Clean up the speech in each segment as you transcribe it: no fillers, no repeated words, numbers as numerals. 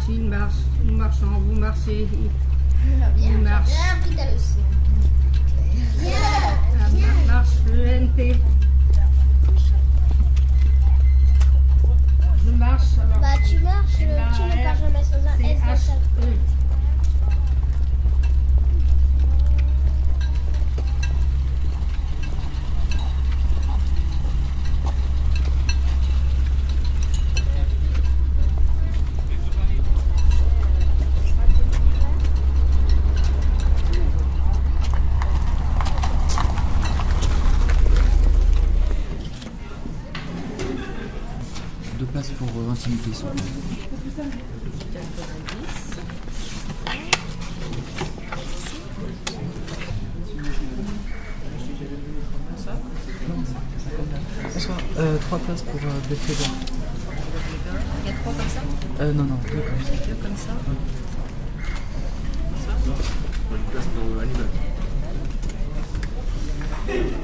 il marche, nous marchons, vous marchez, il marche. Marche, le NT. Je marche alors. Bah tu marches, tu ne pars jamais sans un S dans chaque. Deux places pour intimité, s'il vous plaît. Bonsoir. 3 places pour Belfeder. Il y a 3 comme ça? Non, 2 comme ça. 2 comme ça. Une place pour Hannibal.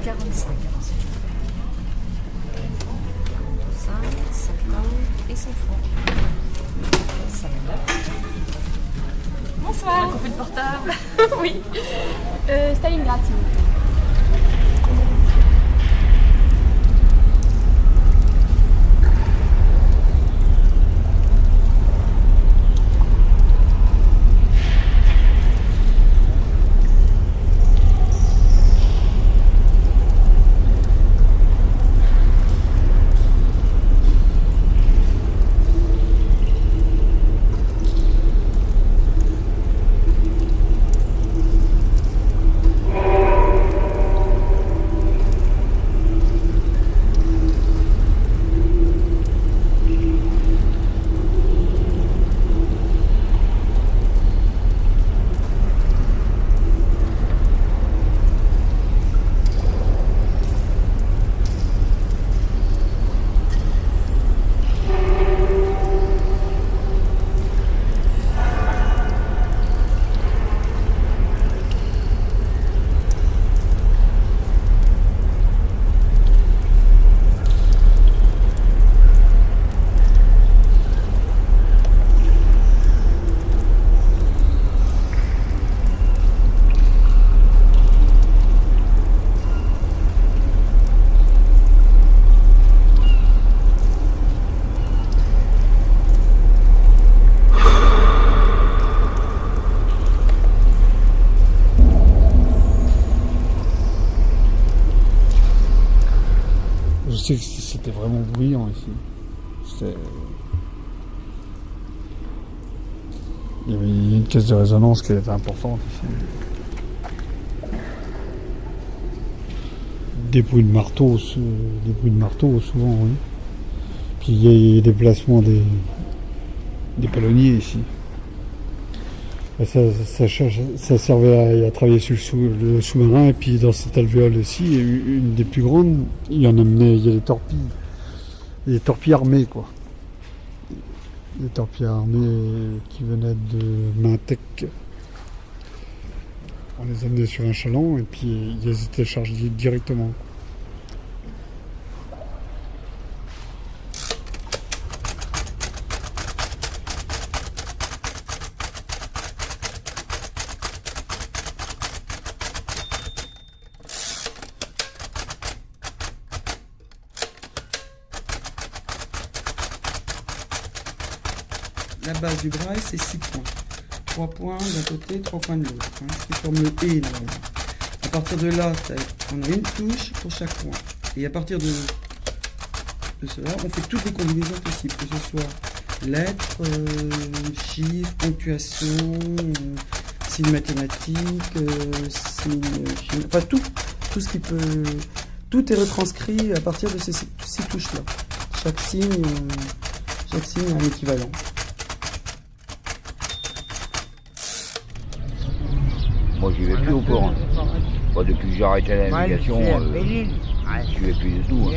45. 5, 50 et 100 francs. 59. Bonsoir. Un coupé de portable. Oui. Stalingrad, s'il vous plaît. Je sais que c'était vraiment bruyant ici. Il y avait une caisse de résonance qui était importante ici. Des bruits de marteau souvent, oui. Puis il y a des placements des palonniers ici. Et ça servait à travailler sur le sous-marin, et puis dans cette alvéole aussi, une des plus grandes, il y a des torpilles armées, quoi. Des torpilles armées qui venaient de Mintec. On les amenait sur un chaland, et puis ils étaient chargés directement. La base du braille, c'est 6 points. 3 points d'un côté, 3 points de l'autre. Hein, ce qui forme le et normalement. À partir de là, on a une touche pour chaque point. Et à partir de cela, on fait toutes les combinaisons possibles, que ce soit lettres, chiffres, ponctuation, signes mathématiques, signes chimiques, enfin tout ce qui peut. Tout est retranscrit à partir de ces 6 touches-là. Chaque signe a un équivalent. Moi, j'y vais plus au port. Moi, depuis que j'ai arrêté la navigation, je n'y vais plus du tout.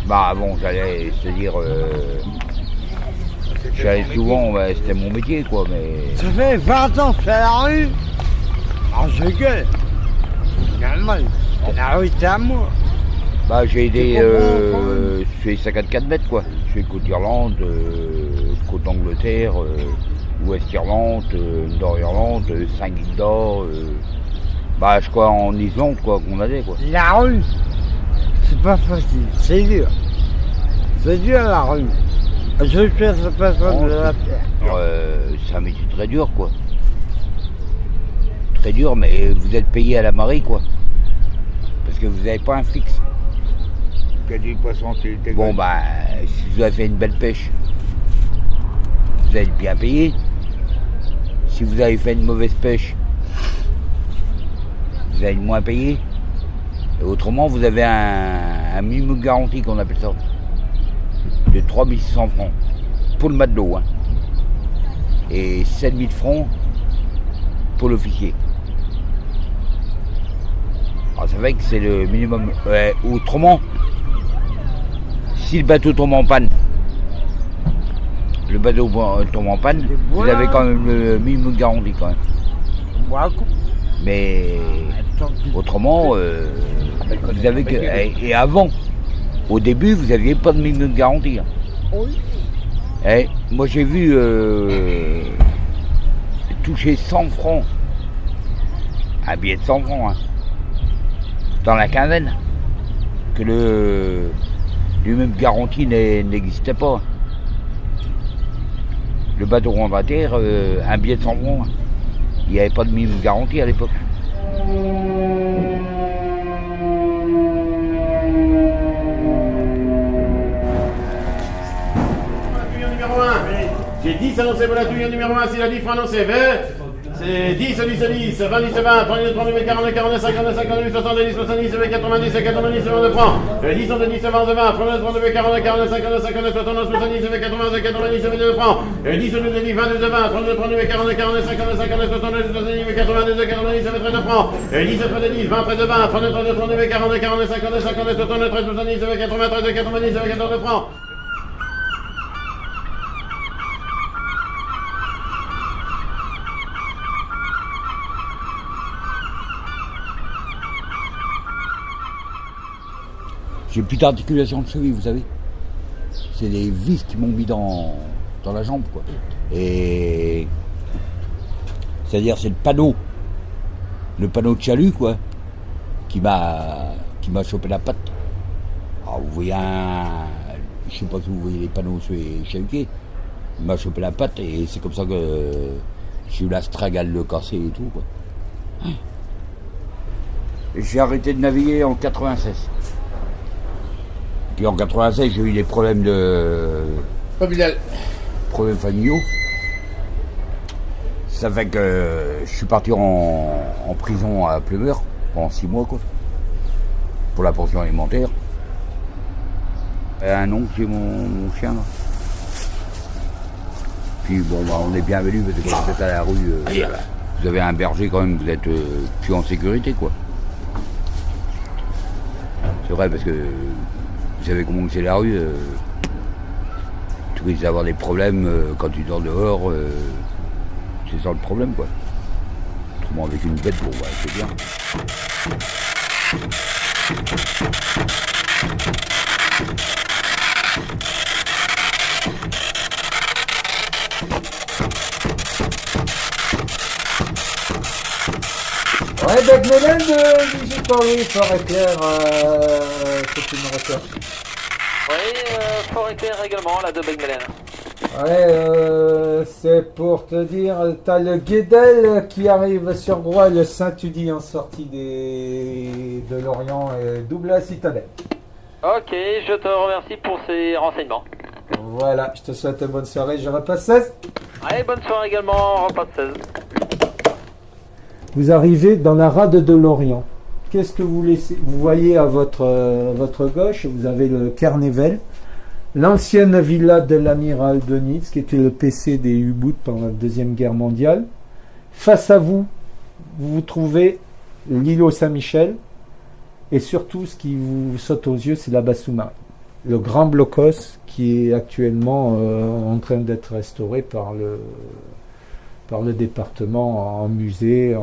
Bah, avant, j'allais, c'est-à-dire, j'allais souvent, c'était mon métier, quoi, mais... Ça fait 20 ans que je fais la rue. Alors, je gueule. La rue, c'est à moi. Bah, j'ai aidé, C'est pour moi, je fais 54 mètres, quoi. Je fais Côte-Irlande, Côte-Angleterre, Ouest-Irlande, Nord-Irlande, Saint-Guy d'Or, bah, je crois en Islande, quoi, qu'on allait, quoi. La rue, c'est pas facile, c'est dur. C'est dur la rue. Je fais cette personne de la terre. C'est un métier très dur, quoi. Très dur, mais vous êtes payé à la marée, quoi. Parce que vous n'avez pas un fixe. Bon, bah, si vous avez fait une belle pêche, vous allez être bien payé. Si vous avez fait une mauvaise pêche, vous allez être moins payé. Et autrement, vous avez un minimum garanti, qu'on appelle ça, de 3600 francs pour le matelot, hein. Et 7000 francs pour l'officier. Alors c'est vrai que c'est le minimum. Autrement, si le bateau tombe en panne, vous avez quand même le minimum garanti quand même. Mais autrement, vous avez que. Et avant, au début, vous n'aviez pas de minimum garanti. Hein. Et moi j'ai vu toucher 100 francs, un billet de 100 francs, hein, dans la quinzaine, que le même garantie n'existait pas. Le bateau rentre à terre, un billet de 100 francs, hein. Il n'y avait pas de minimum garantie à l'époque. J'ai 10 annoncés pour la touille numéro 1, si la 10 francs annoncés, c'est 10, 10, 10, 20, 10, 20, 30, 30, 40, 40, 50, 50, 70, 70, 90, 90, 20 de francs. 10, 10, 20, 20, 30, 32, 40, 40, 50, 50, 70, 70, 80, 90, 22 francs. 10, 12, 10, 22, 20, 32, 32, 40, 40, 50, 50, 70, 70, 82, 90, 13 francs. 10, 13, 10, 20, 13, 20, 32, 32, 40, 40, 50, 50, 73, 70, 93, 90, 14 francs. J'ai plus d'articulation de cheville, vous savez. C'est les vis qui m'ont mis dans la jambe, quoi. Et c'est-à-dire c'est le panneau de chalut, quoi, qui m'a chopé la patte. Alors vous voyez je sais pas si vous voyez les panneaux sur les chalutiers, il m'a chopé la patte et c'est comme ça que j'ai eu la stragale le cassé et tout, quoi. Et j'ai arrêté de naviguer en 96. Puis en 96, j'ai eu des problèmes problèmes familiaux. Ça fait que je suis parti en prison à Plumeur pendant 6 mois, quoi, pour la pension alimentaire. Un oncle, j'ai mon chien, là. Puis bon, bah, on est bienvenu parce que quand vous êtes à la rue, vous avez un berger quand même, vous êtes plus en sécurité, quoi. C'est vrai parce que vous savez comment c'est la rue, tu risques d'avoir des problèmes quand tu dors dehors, c'est ça le problème, quoi. Autrement avec une bête, bon bah c'est bien. Ouais, Bec Mélène de Digital Fort Éclair, c'est une recherche. Oui, Fort Éclair également, la de Bec Mélène. Ouais, c'est pour te dire, t'as le Guédel qui arrive sur Groix, le Saint-Udi en sortie de Lorient et double à Citadelle. Ok, je te remercie pour ces renseignements. Voilà, je te souhaite une bonne soirée, je repasse 16. Allez, bonne soirée également, repas de 16. Vous arrivez dans la rade de Lorient. Qu'est-ce que vous laissez? Vous voyez à votre gauche, vous avez le Carnével, l'ancienne villa de l'amiral de Nice, qui était le PC des U-Boot pendant la Deuxième Guerre mondiale. Face à vous, vous trouvez l'îlot Saint-Michel, et surtout, ce qui vous saute aux yeux, c'est la base sous-marine. Le grand blocos qui est actuellement en train d'être restauré par le département en musée,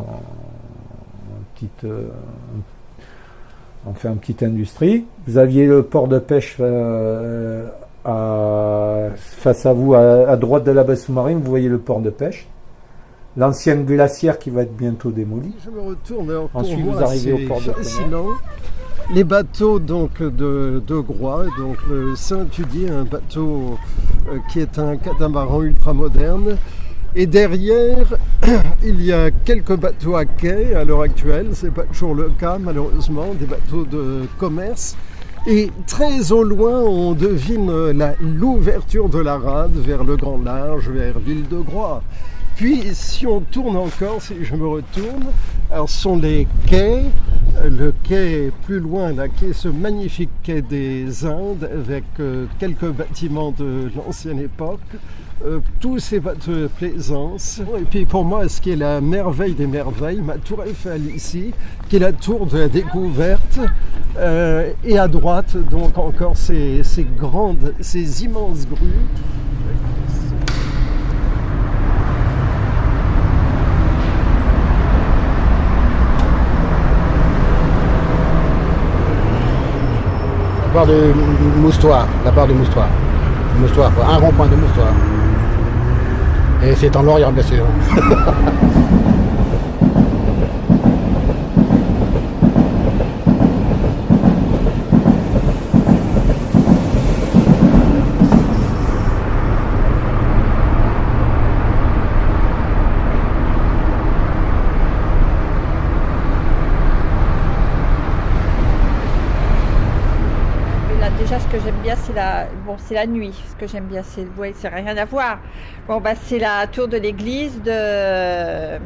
On fait une petite industrie. Vous aviez le port de pêche face à vous, à droite de la base sous-marine, vous voyez le port de pêche. L'ancienne glacière qui va être bientôt démolie. Je me retourne. Ensuite, vous arrivez au port de commerce. Les bateaux donc de Groix, donc le Saint-Tudier, un bateau qui est un catamaran ultramoderne. Et derrière, il y a quelques bateaux à quai à l'heure actuelle, c'est pas toujours le cas malheureusement, des bateaux de commerce. Et très au loin, on devine l'ouverture de la rade vers le Grand Large, vers l'île de Groix. Puis, si on tourne encore, si je me retourne, alors ce sont les quais. Le quai plus loin, là, qui est ce magnifique quai des Indes, avec quelques bâtiments de l'ancienne époque. Tous ces bateaux de plaisance. Et puis pour moi, ce qui est la merveille des merveilles, ma tour Eiffel ici, qui est la tour de la découverte. Et à droite, donc encore ces immenses grues. La barre de Moustoir, Moustoir, un rond-point de Moustoir. Et c'est en Lorient, bien sûr. Déjà, ce que j'aime bien, c'est la nuit. Ce que j'aime bien, c'est, ouais, ça n'a rien à voir. Bon, bah, c'est la tour de l'église ça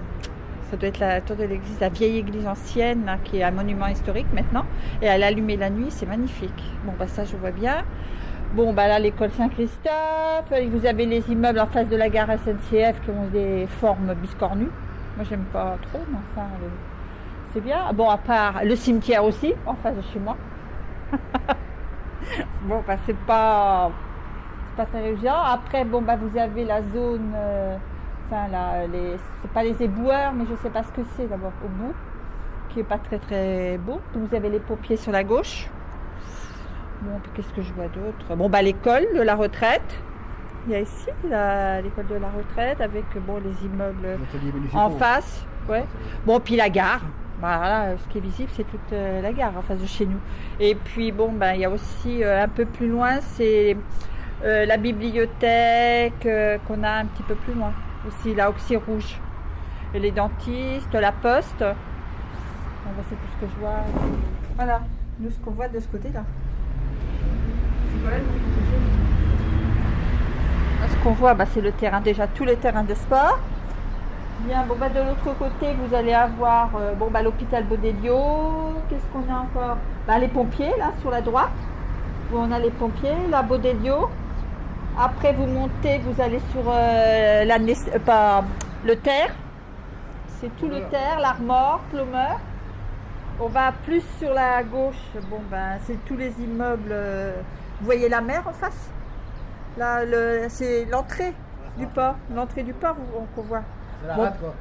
doit être la tour de l'église, la vieille église ancienne, hein, qui est un monument historique maintenant. Et à l'allumer la nuit, c'est magnifique. Bon, bah, ça, je vois bien. Bon, bah, là, l'école Saint-Christophe. Vous avez les immeubles en face de la gare SNCF qui ont des formes biscornues. Moi, j'aime pas trop, mais enfin, c'est bien. Bon, à part le cimetière aussi, en face de chez moi. Bon, bah, c'est pas terrifiant. Après, bon, bah, vous avez la zone, c'est pas les éboueurs, mais je sais pas ce que c'est d'abord au bout, qui est pas très très beau. Vous avez les pompiers sur la gauche. Bon, qu'est-ce que je vois d'autre? Bon, bah, l'école de la retraite. Il y a ici l'école de la retraite avec bon, les immeubles en face. Ouais. Bon, puis la gare. Voilà, ce qui est visible, c'est toute la gare en face de chez nous. Et puis, bon, ben, il y a aussi un peu plus loin, c'est la bibliothèque qu'on a un petit peu plus loin. Aussi, la Auxy Rouge. Et les dentistes, la poste. Bon, ben, c'est tout ce que je vois. Voilà, nous, ce qu'on voit de ce côté-là. Ce qu'on voit, ben, c'est le terrain, déjà tous les terrains de sport. Bien, bon, bah, de l'autre côté, vous allez avoir bon, bah, l'hôpital Baudelio. Qu'est-ce qu'on a encore? Bah, les pompiers, là, sur la droite. Où on a les pompiers, la Baudelio. Après, vous montez, vous allez sur le Terre. C'est tout le Terre, l'Armor, Plumeur. On va plus sur la gauche. Bon, ben, c'est tous les immeubles. Vous voyez la mer en face? Là, c'est l'entrée du port. L'entrée du port qu'on voit. C'est la rade, quoi.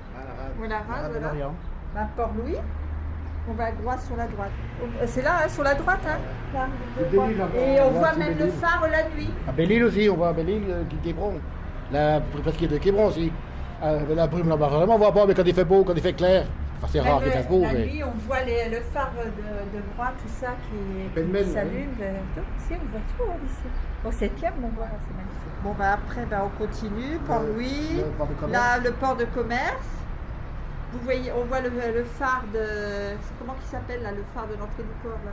Voilà, rade, voilà. Ben, Port-Louis, on va à droite sur la droite. C'est là, hein, sur la droite, hein, là, et on voit même le phare la nuit. À Belle-Île aussi, on voit à Belle-Île, Quiberon. Parce qu'il y a de Quiberon aussi. La brume là-bas, vraiment, on voit pas, mais quand il fait beau, quand il fait clair, enfin, c'est rare qu'il fasse beau. La nuit, on voit le phare de Groix, tout ça qui s'allume. Si, on voit tout, hein, ici. Au 7e, on voit, c'est magnifique. Bon, bah, après, bah, on continue, Port-Louis, là, le port de commerce. Vous voyez, on voit le phare de... Comment il s'appelle, là, le phare de l'entrée du port, là?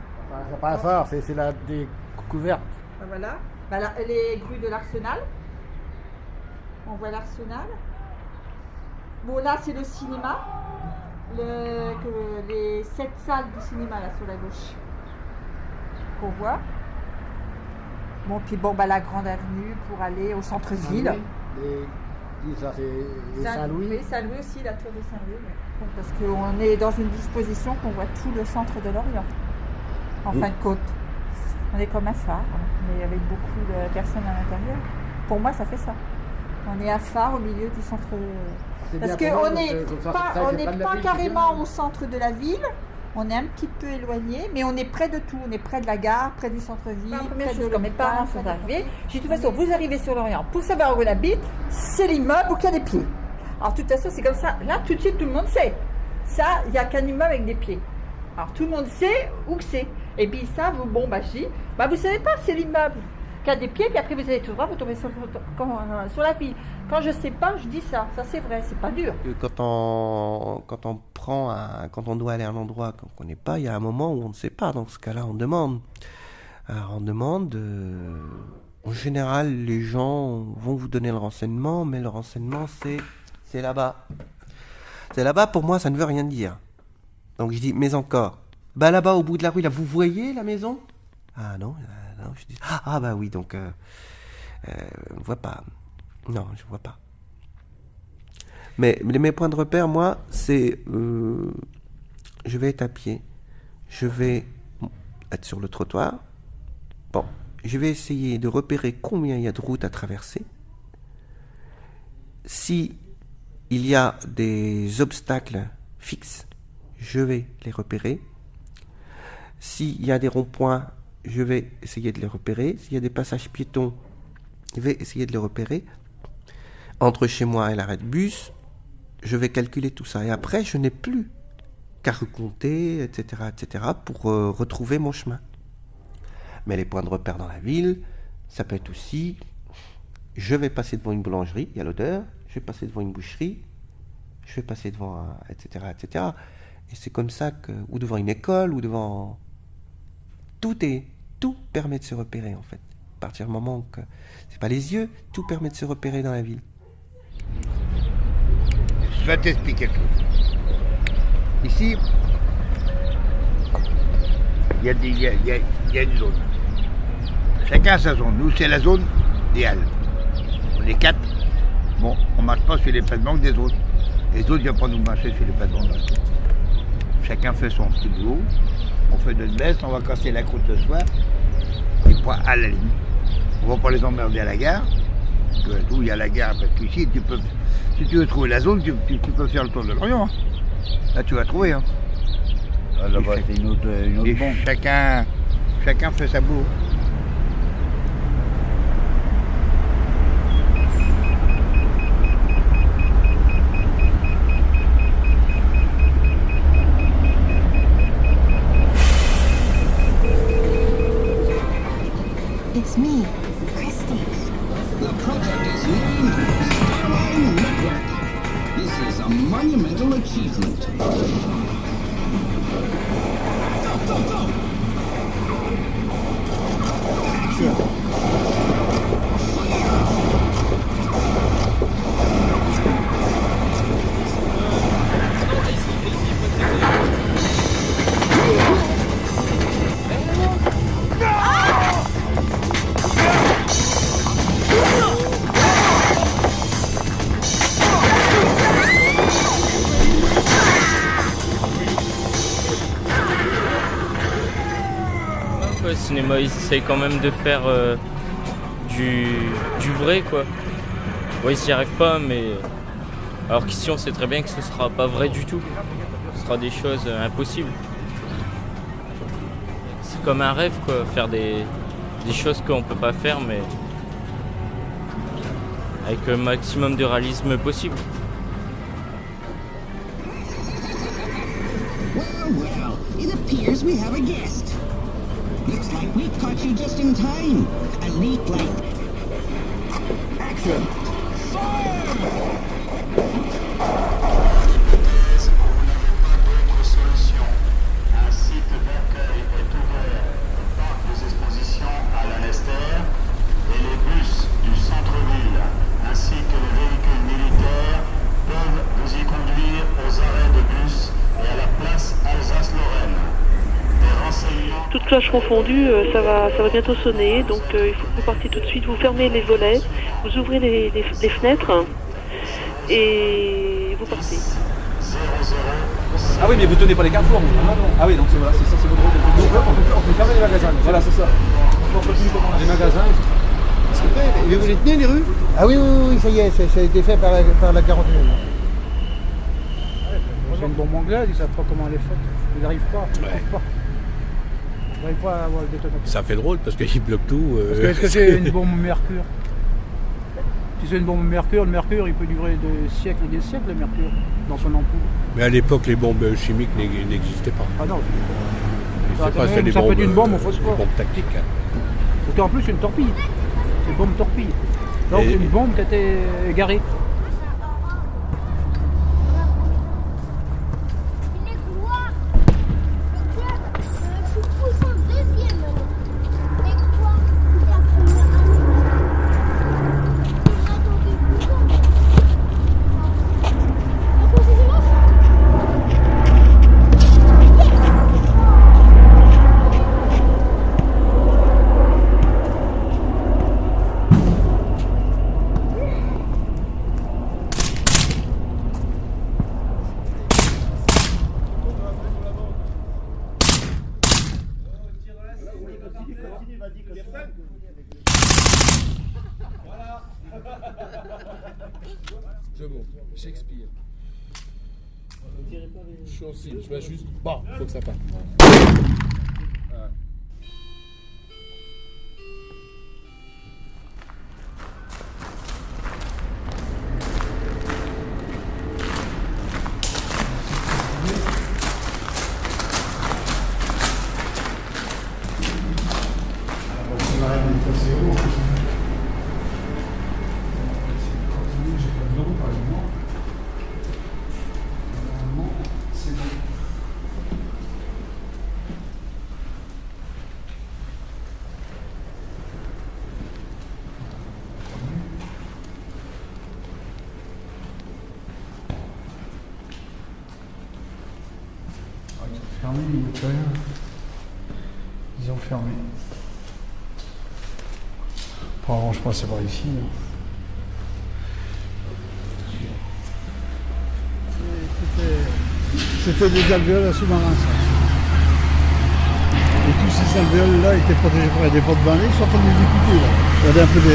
C'est pas un phare, c'est la découverte. Bah, voilà. Bah, là, les grues de l'Arsenal. On voit l'Arsenal. Bon, là, c'est le cinéma. Les 7 salles du cinéma, là, sur la gauche. Qu'on voit. Bon, puis bon, bah, la grande avenue pour aller au centre-ville. Saint-Louis. Oui, Saint-Louis aussi, la tour de Saint-Louis. Parce qu'on est dans une disposition qu'on voit tout le centre de l'Orient, en fin de côte. On est comme un phare, mais avec beaucoup de personnes à l'intérieur. Pour moi, ça fait ça. On est un phare au milieu du centre. Parce qu'on n'est pas carrément au centre de la ville, On est un petit peu éloigné, mais on est près de tout. On est près de la gare, près du centre-ville, près de quand mes parents sont arrivés. J'ai dit, de toute façon, vous arrivez sur l'Orient. Pour savoir où on habite, c'est l'immeuble où il y a des pieds. Alors, de toute façon, c'est comme ça. Là, tout de suite, tout le monde sait. Ça, il n'y a qu'un immeuble avec des pieds. Alors, tout le monde sait où que c'est. Et puis, ça, bon, je dis, vous savez pas, c'est l'immeuble qui a des pieds, puis après, vous allez tout droit, vous tombez sur la ville. Quand je sais pas, je dis ça. Ça, c'est vrai, c'est pas dur. Quand on doit aller à un endroit qu'on ne connaît pas, il y a un moment où on ne sait pas. Dans ce cas-là, on demande. Alors, on demande. En général, les gens vont vous donner le renseignement, mais le renseignement, c'est là-bas. C'est là-bas, pour moi, ça ne veut rien dire. Donc, je dis, mais encore. Là-bas, au bout de la rue, là, vous voyez la maison? Ah non, je dis, oui, donc, on ne voit pas. Non, je ne vois pas. Mais mes points de repère, moi, c'est... je vais être à pied. Je vais être sur le trottoir. Bon, je vais essayer de repérer combien il y a de routes à traverser. Si il y a des obstacles fixes, je vais les repérer. S'il y a des ronds-points, je vais essayer de les repérer. S'il y a des passages piétons, je vais essayer de les repérer. Entre chez moi et l'arrêt de bus, je vais calculer tout ça. Et après, je n'ai plus qu'à recompter, etc., pour retrouver mon chemin. Mais les points de repère dans la ville, ça peut être aussi... Je vais passer devant une boulangerie, il y a l'odeur. Je vais passer devant une boucherie. Je vais passer devant... etc., etc. Et c'est comme ça que... Ou devant une école, ou devant... Tout permet de se repérer, en fait. À partir du moment que... C'est pas les yeux, tout permet de se repérer dans la ville. Je vais t'expliquer quelque chose. Ici, il y a une zone. Chacun a sa zone. Nous, c'est la zone des Halles. On est 4. Bon, on ne marche pas sur les pas de banque des autres. Les autres ne viennent pas nous marcher sur les pas de banque. Chacun fait son petit boulot. On fait notre baisse, on va casser la croûte ce soir. Et puis à la ligne. On ne va pas les emmerder à la gare. Parce que d'où il y a la gare, parce qu'ici, si tu veux trouver la zone, tu peux faire le tour de l'Orient. Hein. Là, tu vas trouver. Hein. Là-bas, c'est une autre bombe. Chacun fait sa boulot. It's me, Christy. The project is named Starline Network. This is a monumental achievement. Go, go, go! Le cinéma, ils essayent quand même de faire du vrai, quoi. Ouais, ils n'y arrivent pas, mais alors qu'ici on sait très bien que ce sera pas vrai du tout. Ce sera des choses impossibles. C'est comme un rêve, quoi, faire des choses qu'on peut pas faire, mais avec le maximum de réalisme possible. Well, it appears we have a guest. Looks like we caught you just in time. A neat light. Action! Un site d'accueil est ouvert au parc des expositions à la Lester et les bus du centre-ville ainsi que les véhicules militaires peuvent vous y conduire aux arrêts de bus et à la place Alsace-Lorraine. Toutes cloches confondues, ça va bientôt sonner, donc il faut que vous partiez tout de suite, vous fermez les volets, vous ouvrez les fenêtres et vous partez. Ah oui, mais vous tenez pas les carrefours. Ah oui, donc c'est voilà, c'est ça, c'est votre rôle. On fait fermer les magasins. Voilà, c'est ça. Les magasins. Et vous les tenez les rues? Ah oui, ça y est, ça a été fait par la 41. C'est une bombe anglaise, ils savent pas comment elle est faite. Ils n'arrivent pas, ils trouvent pas. Ils n'arrivent pas à avoir le détonateur. Ça fait drôle parce qu'ils bloquent tout. Parce que est-ce que c'est une bombe mercure? Si c'est une bombe mercure, le mercure il peut durer des siècles et des siècles, le mercure, dans son ampoule. Mais à l'époque, les bombes chimiques n'existaient pas. Ah non, ça peut être une bombe au phosphore. Bombe tactique. Hein. Parce qu'en plus, c'est une torpille. C'est une bombe torpille. Donc, c'est une bombe qui a été égarée. Je monte. Shakespeare. Je suis en signe, je m'ajuste. Bon, faut que ça parte. Fermé, il n'y a plus rien. Ils ont fermé. Apparemment, je pense que c'est par ici. C'était des alvéoles sous-marins, ça. Et tous ces alvéoles-là étaient protégés par des portes balais, ils sont en train de les découper, là. Regardez un peu les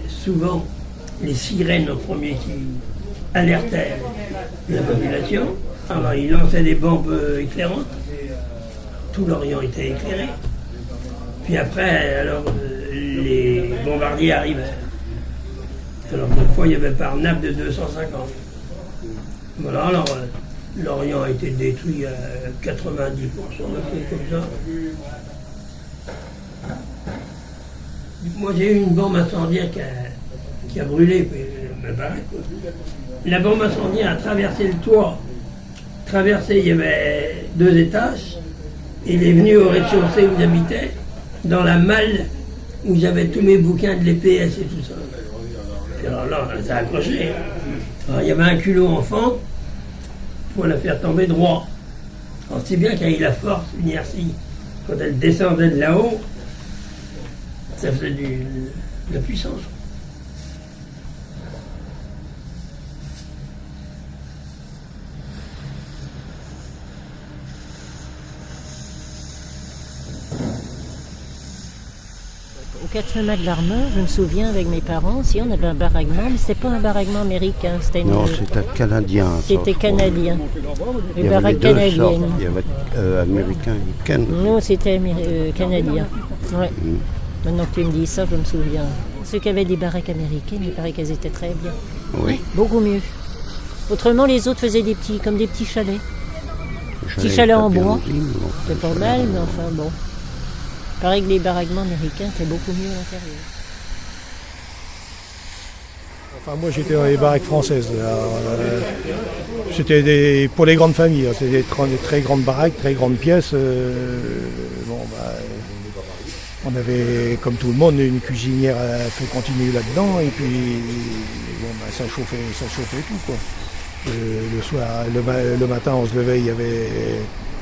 souvent les sirènes en premier qui alertaient la population. Alors ils lançaient des bombes éclairantes. Tout l'Orient était éclairé. Puis après, alors les bombardiers arrivaient. Alors des fois il y avait par nappe de 250. Voilà, alors l'Orient a été détruit à 90%, comme ça. Moi j'ai eu une bombe incendiaire qui a brûlé ma baraque. La bombe incendiaire a traversé le toit. Il y avait 2 étages. Il est venu au rez-de-chaussée où j'habitais, dans la malle où j'avais tous mes bouquins de l'EPS et tout ça. Et alors là, ça a accroché. Alors, il y avait un culot en fente pour la faire tomber droit. Alors c'est bien qu'elle ait la force, l'inertie, quand elle descendait de là-haut, ça faisait de la puissance. Au 4 mâts de l'Armeur, je me souviens avec mes parents, si on avait un baraquement, mais c'était pas un baraquement américain, c'était Non, c'était canadien. C'était canadien. Il Les y avait baraques deux sortes. canadiennes. Il y avait américain et canadien. Nous, c'était canadien. Ouais. Maintenant que tu me dis ça, je me souviens. Ceux qui avaient des baraques américaines, il paraît qu'elles étaient très bien. Oui. Beaucoup mieux. Autrement, les autres faisaient comme des petits chalets. Petits chalets en bois. C'était pas mal, mais enfin bon. Il paraît que les baraquements américains étaient beaucoup mieux à l'intérieur. Enfin, moi j'étais dans les baraques françaises. C'était pour les grandes familles, hein. C'était des très grandes baraques, très grandes pièces. On avait, comme tout le monde, une cuisinière à feu continu là-dedans, et puis ça chauffait tout, quoi. Le soir, le matin, on se levait, il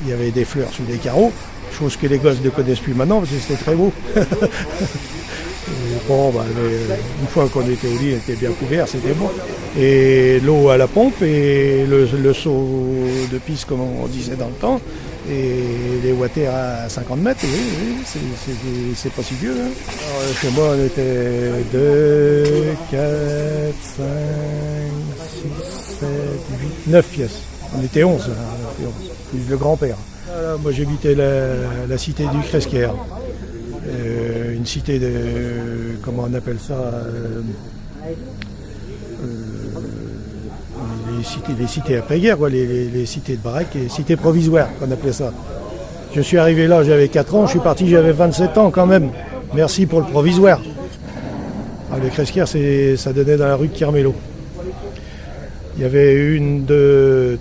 y avait des fleurs sous les carreaux, chose que les gosses ne connaissent plus maintenant, parce que c'était très beau. Une fois qu'on était au lit, on était bien couvert, c'était bon. Et l'eau à la pompe, et le seau de pisse, comme on disait dans le temps, et les water à 50 mètres, oui, c'est pas si vieux. Hein. Alors, chez moi, on était 2, 4, 5, 6, 7, 8, 9 pièces. On était 11, plus le grand-père. Voilà, moi, j'habitais la cité du Cresquière. Une cité de... comment on appelle ça les cités après-guerre, quoi, les cités de baraques, les cités provisoires, qu'on appelait ça. Je suis arrivé là, j'avais 4 ans, je suis parti, j'avais 27 ans quand même. Merci pour le provisoire. Alors, le Cresquière, ça donnait dans la rue de Kermélo. Il y avait 1, 2,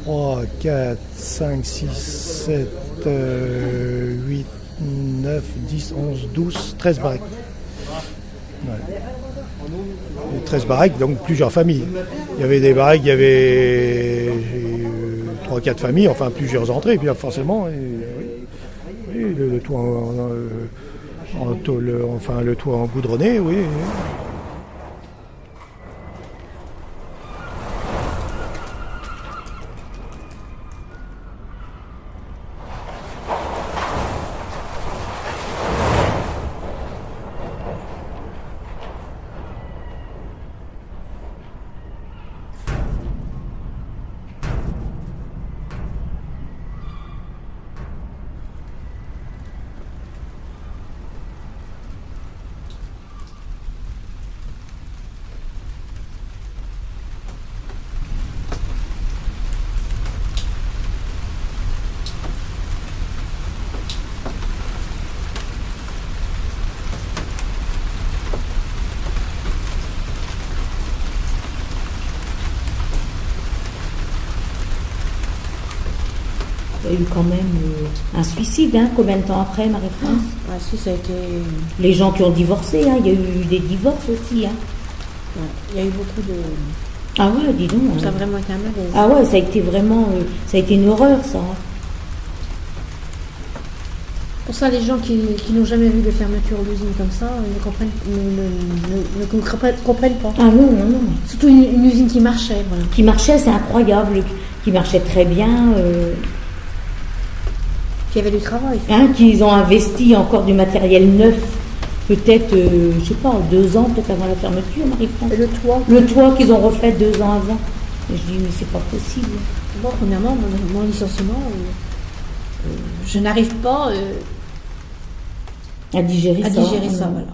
3, 4, 5, 6, 7, 8, 9, 10, 11, 12, 13 baraques. Ouais. 13 baraques, donc plusieurs familles. Il y avait des baraques, il y avait 3-4 familles, enfin plusieurs entrées, puis forcément, le toit le toit en goudronné, oui. Il y a eu quand même un suicide, hein, combien de temps après, Marie-France? Ah si, ça a été... Les gens qui ont divorcé, hein, il y a eu des divorces aussi. Hein. Ouais, il y a eu beaucoup de... Ah ouais, dis donc. Ça a vraiment été un malaise. Ah ouais, ça a été vraiment... ça a été une horreur, ça. Pour ça, les gens qui n'ont jamais vu de fermeture d'usine comme ça ne comprennent pas. Ah non, non, non. Surtout une usine qui marchait. Voilà. Qui marchait, c'est incroyable. Qui marchait très bien. Qui avait du travail. Hein, qu'ils ont investi encore du matériel neuf, peut-être, je sais pas, 2 ans, peut-être avant la fermeture, Marie-France. Et le toit. Le toit qu'ils ont refait 2 ans avant. Et je dis, mais c'est pas possible. Bon, premièrement, mon licenciement, je n'arrive pas à digérer ça. Voilà.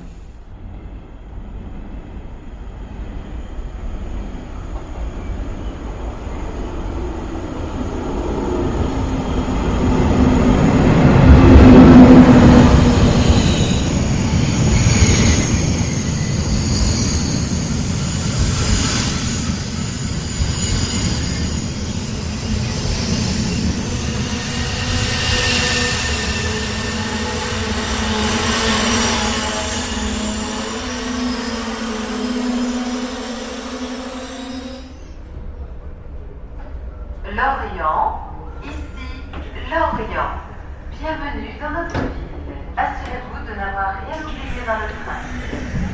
Lorient, ici Lorient. Bienvenue dans notre ville. Assurez-vous de n'avoir rien oublié dans le train.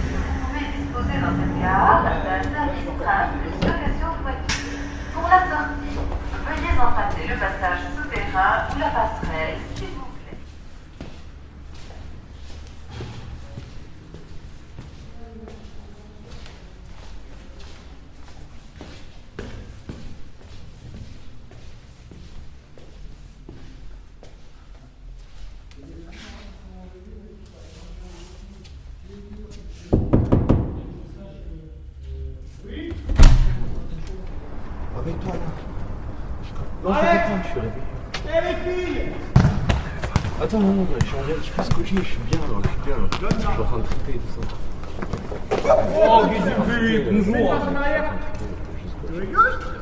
Vous pouvez disposer dans cette gare d'un service train plus location de voiture. Pour la sortie, veuillez emprunter le passage souterrain ou la passerelle, s'il vous plaît. Avec toi là. Non, je suis réveillé. les filles. Attends, non, j'ai changé un petit peu scotché, je suis bien là, je suis en train de traiter tout ça. Oh, qu'est-ce que tu fais, lui? Bonjour.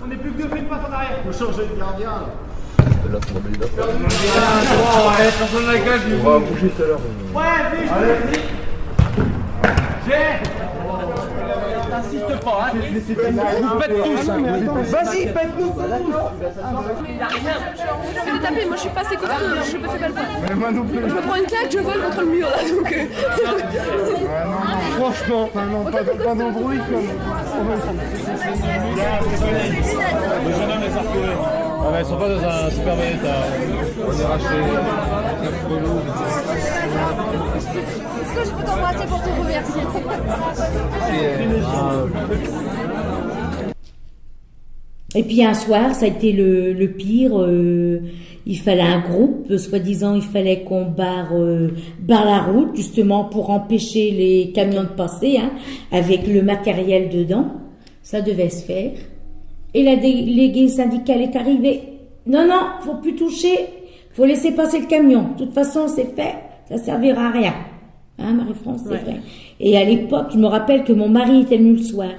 On n'est plus que 2 fais de passe en arrière. Faut changer de gardien. Là, personne n'a gage. On va bouger tout à l'heure. Ouais, vas-y. J'ai. T'insistes pas, hein. Vous pète tous. Vas-y, pète-nous tous. C'est de taper, moi je suis pas assez costaud, je me fais pas le pas. Mais moi non plus. Je me prends une claque, je vole contre le mur là, donc... Franchement, pas d'embrouille comme... Le jeune homme les a retrouvés. Ah mais ils sont pas dans un super bon état. On est racheté. Est-ce que je peux t'embrasser pour te remercier? Et puis un soir, ça a été le pire. Il fallait un groupe, soi-disant, il fallait qu'on barre la route, justement, pour empêcher les camions de passer, hein, avec le matériel dedans. Ça devait se faire. Et la déléguée syndicale est arrivée. Non, faut plus toucher, faut laisser passer le camion. De toute façon, c'est fait, ça servira à rien. Hein, Marie-France, c'est vrai. Et à l'époque, je me rappelle que mon mari était venu le soir.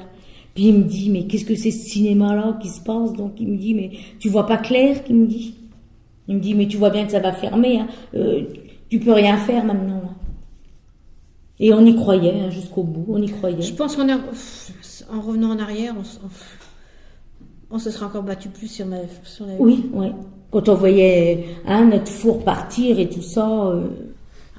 Puis il me dit, mais qu'est-ce que c'est ce cinéma-là qui se passe? Donc il me dit, mais tu vois pas clair? Il me dit, mais tu vois bien que ça va fermer. Hein. Tu peux rien faire maintenant. Hein. Et on y croyait, hein, jusqu'au bout, on y croyait. Je pense qu'en revenant en arrière, on se serait encore battu plus si on avait... Oui. Quand on voyait notre four partir et tout ça...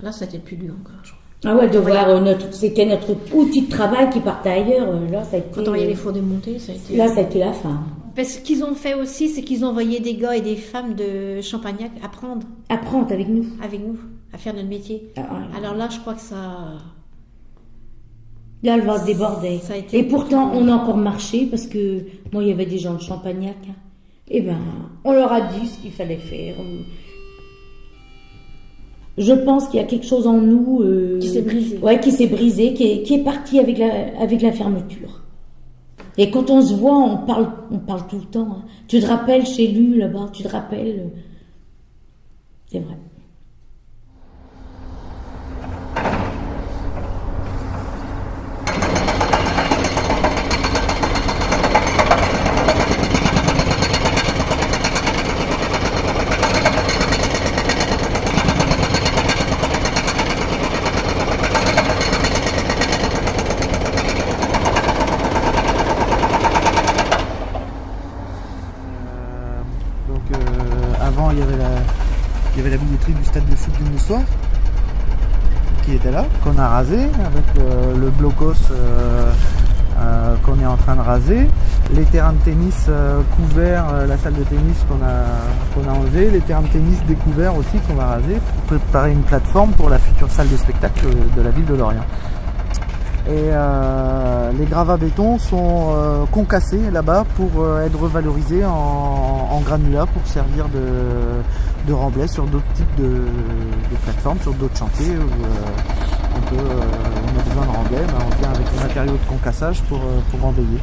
Là, ça a été le plus dur encore, je crois. Ah ouais, de voir c'était notre outil de travail qui partait ailleurs. Là, ça a été... Quand on voyait les fours démontés, ça a été... Là, ça a été la fin. Parce qu'ils ont fait aussi, c'est qu'ils ont envoyé des gars et des femmes de Champagnac apprendre. Apprendre avec nous. Avec nous, à faire notre métier. Alors là, je crois que ça... Là, le vase débordait. Et pourtant, on a encore marché parce que, moi, il y avait des gens de Champagnac. Hein. Eh ben, on leur a dit ce qu'il fallait faire. Je pense qu'il y a quelque chose en nous... qui s'est brisé. Ouais, qui s'est brisé, qui est parti avec la fermeture. Et quand on se voit, on parle tout le temps. Hein. Tu te rappelles chez lui, là-bas, tu te rappelles... C'est vrai. Avant, il y avait la billetterie du stade de foot du Moussoir qui était là, qu'on a rasé avec le blocos qu'on est en train de raser, les terrains de tennis couverts, la salle de tennis qu'on a enlevé, les terrains de tennis découverts aussi qu'on va raser pour préparer une plateforme pour la future salle de spectacle de la ville de Lorient. Et les gravats béton sont concassés là-bas pour être revalorisés en granulats pour servir de remblai sur d'autres types de plateformes, sur d'autres chantiers où on a besoin de remblai, on vient avec des matériaux de concassage pour embayer.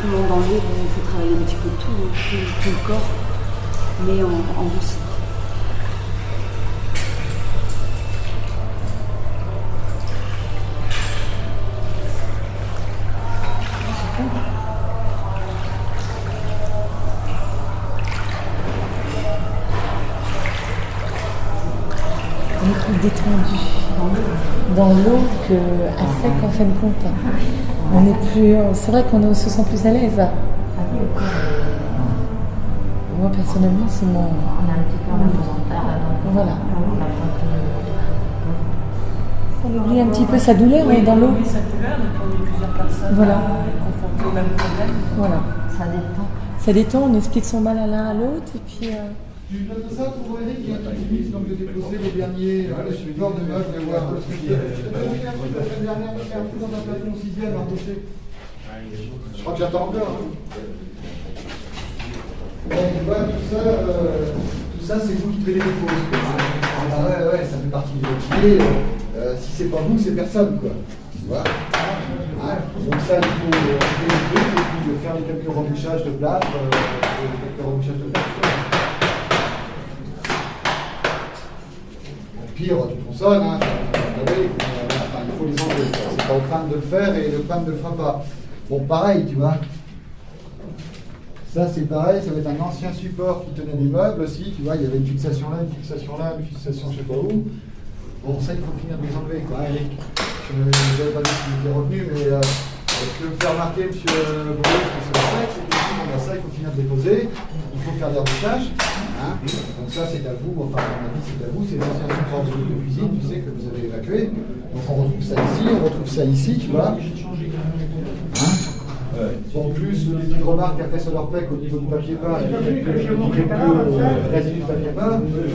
Tout le monde en libre, il faut travailler un petit peu tout le corps, mais en douceur. On est plus détendu dans l'eau qu'à sec en fin de compte. On est plus, c'est vrai qu'on se sent plus à l'aise. Moi, personnellement, c'est mon... Voilà. On oublie un petit peu sa douleur dans l'eau. Oui, sa douleur, donc on est plusieurs personnes confrontées au même problème. Voilà. Ça détend. Ça détend, on explique son mal à l'un à l'autre, et puis... Tu notes ça pour Eric qui utilise donc de déposer les derniers supports de meubles et voir. Parce que je t'avais fait un truc la semaine dernière, tu fais un coup dans un plafond 6e à Rocher. Je crois que j'attends encore. Bon, tu vois, tout ça c'est vous qui devez les déposer. Ah ouais, ça fait partie du métier. Si c'est pas vous, c'est personne, quoi. Tu vois. Donc ça, il faut enlever les trucs et puis faire quelques remouchages de plâtre. Pire, tu tronçonnes, hein, il faut les enlever. C'est pas au crâne de le faire et le crâne ne le fera pas. Bon, pareil, tu vois. Ça, c'est pareil, ça va être un ancien support qui tenait des meubles aussi. Tu vois, il y avait une fixation là, une fixation là, une fixation je sais pas où. Bon, ça, il faut finir de les enlever, quoi. Eric, je n'avais pas dit qu'il était revenu, mais ce que me fait remarquer, monsieur Bourreau, c'est que ça, il faut finir de déposer. Il faut faire des remouchages. Hein, donc ça c'est à vous, enfin à mon avis c'est à vous, c'est l'ancien support de cuisine, tu sais, que vous avez évacué. Donc on retrouve ça ici, tu vois. Hein, en plus, les petites remarques après sur leur pec au niveau du papier peint, il y a quelques résidus de papier peint. Je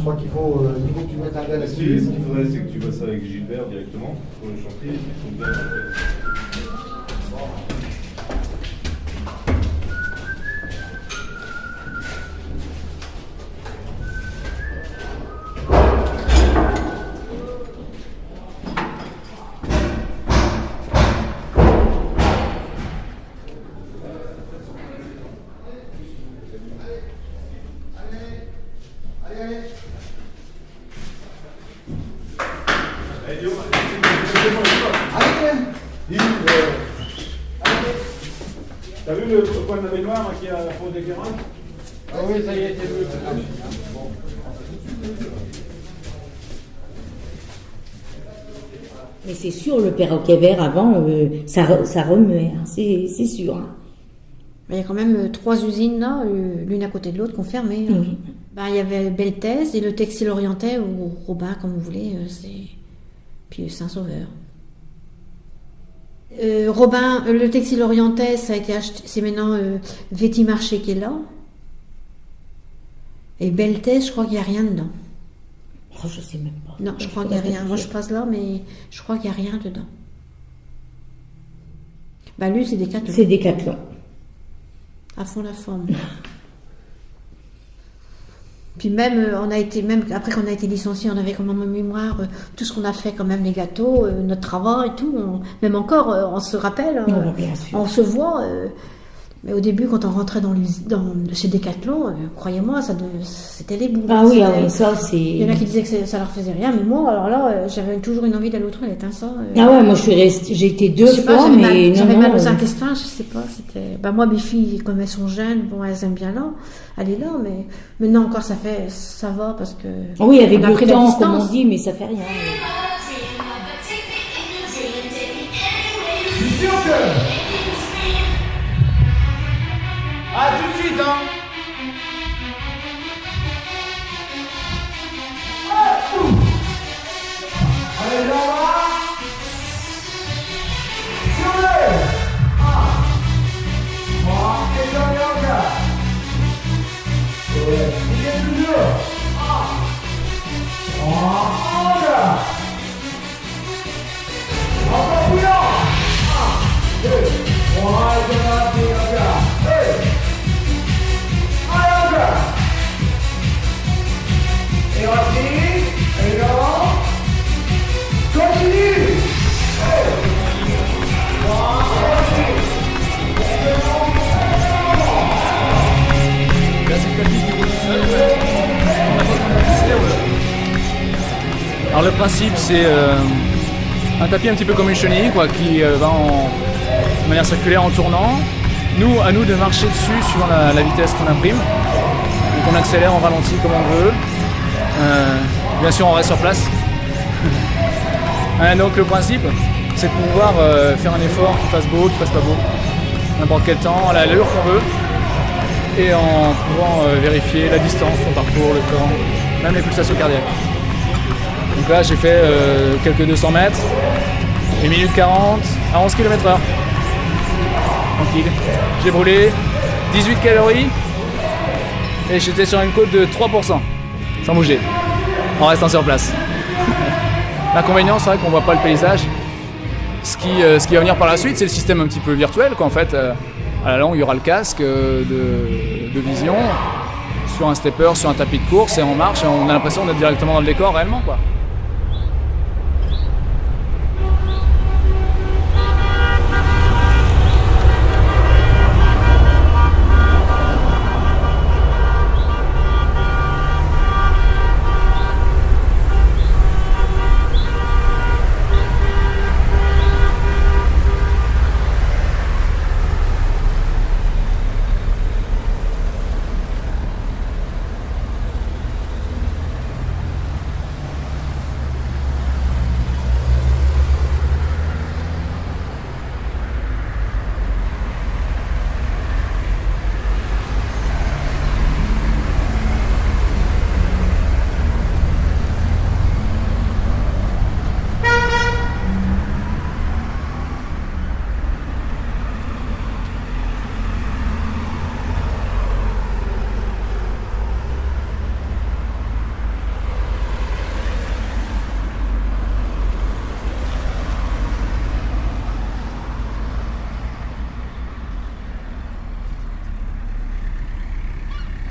crois qu'il faut que tu mettes un gars là-dessus. Ce qu'il faudrait, c'est que tu fasses ça avec Gilbert directement pour le chantier. T'as vu le coin de la baignoire qui est à la faute d'éclairage? Ah oui, ça y est, c'est bleu. Mais c'est sûr, le perroquet vert avant, ça remuait, hein, c'est sûr. Hein. Il y a quand même 3 usines là, l'une à côté de l'autre, qui ont fermé. Hein. Oui. Il y avait Beltès et le Textile Orientais, ou Robin, comme vous voulez, puis Saint-Sauveur. Robin, le Textile Orientais, ça a été acheté, c'est maintenant Vétimarché qui est là. Et Beltès, je crois qu'il n'y a rien dedans. Oh, je sais même pas. Non, je crois qu'il n'y a rien. Moi, je passe là, mais je crois qu'il n'y a rien dedans. Lui, c'est Décathlon. C'est Décathlon. À fond la forme. Puis même, après qu'on a été licencié, on avait quand même en mémoire tout ce qu'on a fait, quand même, les gâteaux, notre travail et tout. Même encore, on se rappelle, on se voit. Mais au début, quand on rentrait chez Décathlon, croyez-moi, c'était les bouts. Ah oui, ça c'est... Il y en a qui disaient que ça leur faisait rien, mais moi, alors là, j'avais toujours une envie d'aller aux toilettes, hein, ça. Ah ouais, moi j'ai été 2 fois, mais j'avais mal aux intestins, je sais pas, c'était... moi, mes filles, comme elles sont jeunes, bon, elles aiment bien là, aller là, mais maintenant encore, ça va, parce que... Oui, avec le temps, comme on dit, mais ça fait rien. Ah, tout de suite, hein. Allez, là, sur le. Et dans les hangas. Il est toujours. Hangar. Encore plus long. 2, 3, et aussi, et non, continue. Alors le principe c'est un tapis un petit peu comme une chenille quoi, qui va de manière circulaire en tournant. À nous de marcher dessus suivant la vitesse qu'on imprime. Donc on accélère, on ralentit comme on veut. Bien sûr on reste sur place. Donc le principe c'est de pouvoir faire un effort qui fasse beau, qui fasse pas beau. N'importe quel temps, à l'allure qu'on veut. et en pouvant vérifier la distance qu'on parcourt, le temps, même les pulsations cardiaques. Donc là j'ai fait quelques 200 mètres, 1 minute 40 à 11 km/h. Tranquille. J'ai brûlé 18 calories et j'étais sur une côte de 3%, sans bouger, en restant sur place. L'inconvénient, c'est vrai qu'on voit pas le paysage. Ce qui va venir par la suite, c'est le système un petit peu virtuel, qu'en fait, à la longue, il y aura le casque de vision sur un stepper, sur un tapis de course, et on marche, et on a l'impression d'être directement dans le décor réellement, quoi.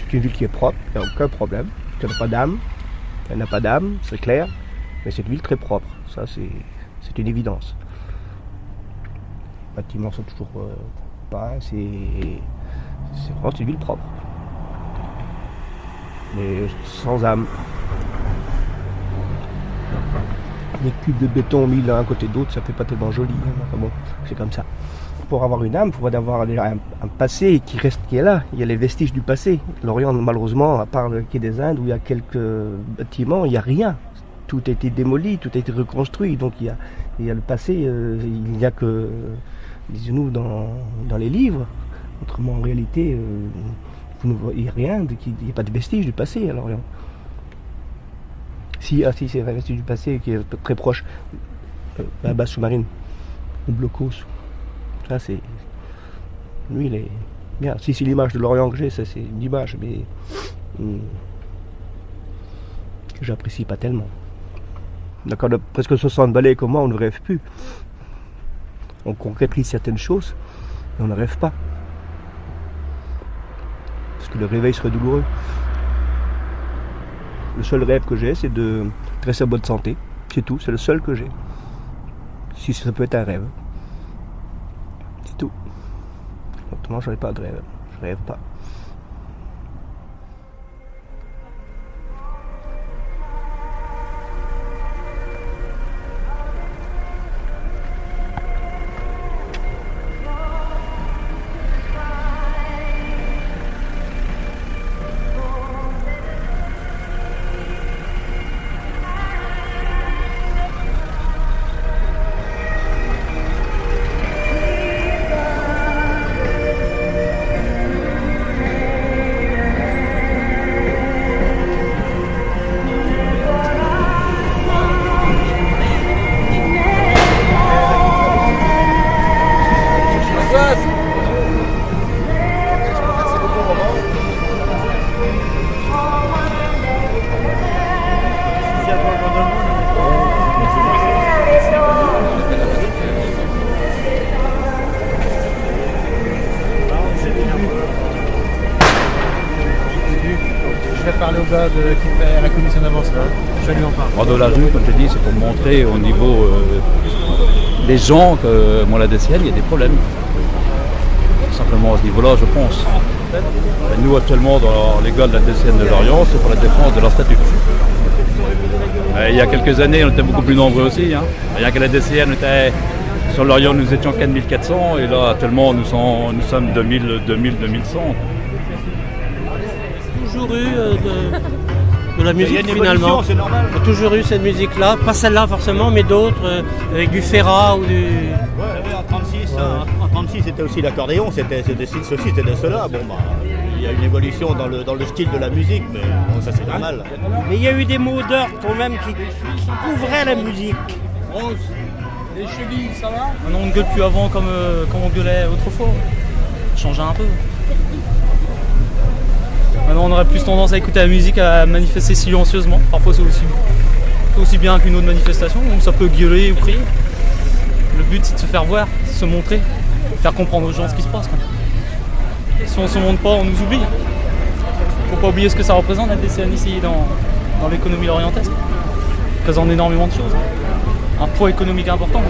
C'est une ville qui est propre, il n'y a aucun problème. Elle n'a pas d'âme, elle n'a pas d'âme, c'est clair, mais c'est une ville très propre, ça c'est une évidence. Les bâtiments sont toujours pas, c'est vraiment une ville propre, mais sans âme. Les cubes de béton mis l'un à côté de l'autre, ça fait pas tellement joli, hein, enfin bon, c'est comme ça. Pour avoir une âme, il faut avoir un passé qui est là. Il y a les vestiges du passé. L'Orient, malheureusement, à part le quai des Indes, où il y a quelques bâtiments, il n'y a rien. Tout a été démoli, tout a été reconstruit. Donc il y a le passé, il n'y a que, disons-nous, dans les livres. Autrement, en réalité, vous ne voyez rien, il n'y a pas de vestiges du passé à l'Orient. Si, c'est un vestige du passé qui est très proche. La base sous-marine, le blocos. Ça, c'est. Lui, il est bien. Si c'est l'image de l'Orient que j'ai, ça, c'est une image, mais. que j'apprécie pas tellement. D'accord, de presque 60 balais comme moi, on ne rêve plus. On concrétise certaines choses, mais on ne rêve pas. Parce que le réveil serait douloureux. Le seul rêve que j'ai, c'est de rester en bonne santé. C'est tout, c'est le seul que j'ai. Si ça peut être un rêve. C'est tout. Autrement, je n'ai pas de rêve. Je rêve pas. Qui fait la commission d'avance là. Je lui en parle. Rando la rue, comme je te dis, c'est pour montrer au niveau des gens que moi la DCN, il y a des problèmes. Simplement à ce niveau-là, je pense. Et nous actuellement dans les gars de la DCN de Lorient, c'est pour la défense de leur statut. Il y a quelques années, on était beaucoup plus nombreux aussi. Hein. Rien qu'à la DCN, sur Lorient, nous étions 4400 et là actuellement nous sommes 2100. Toujours eu de la musique finalement. Il y a toujours eu cette musique-là, pas celle-là forcément, mais d'autres avec du Ferrat ou du. Ouais, en 36, c'était aussi l'accordéon, c'était de cela. Bon, bah, il y a une évolution dans le style de la musique, mais bon, ça c'est normal. Mais il y a eu des mots d'ordre quand même qui couvraient la musique. Les chevilles, ça va? Maintenant on ne gueule plus avant comme on gueulait autrefois. Changer un peu. Maintenant on aurait plus tendance à écouter la musique, à manifester silencieusement. Parfois c'est aussi bien qu'une autre manifestation, où ça peut gueuler ou crier. Le but c'est de se faire voir, se montrer, faire comprendre aux gens ce qui se passe. Quoi. Si on se montre pas, on nous oublie. Faut pas oublier ce que ça représente la DCN ici dans l'économie lorientaise. Ça représente énormément de choses. Un poids économique important.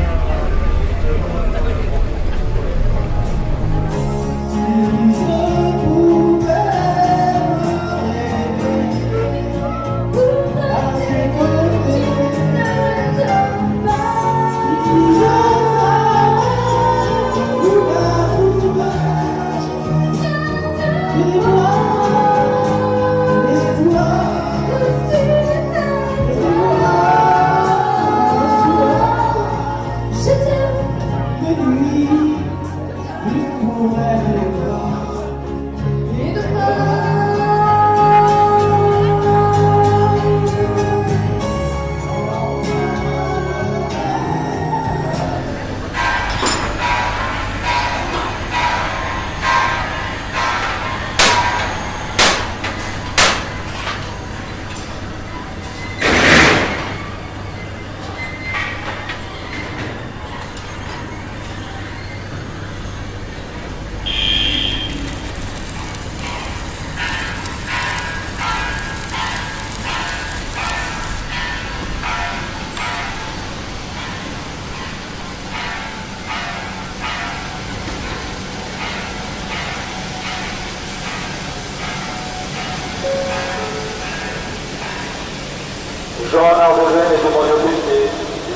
Jean Arboven est demandé au PC.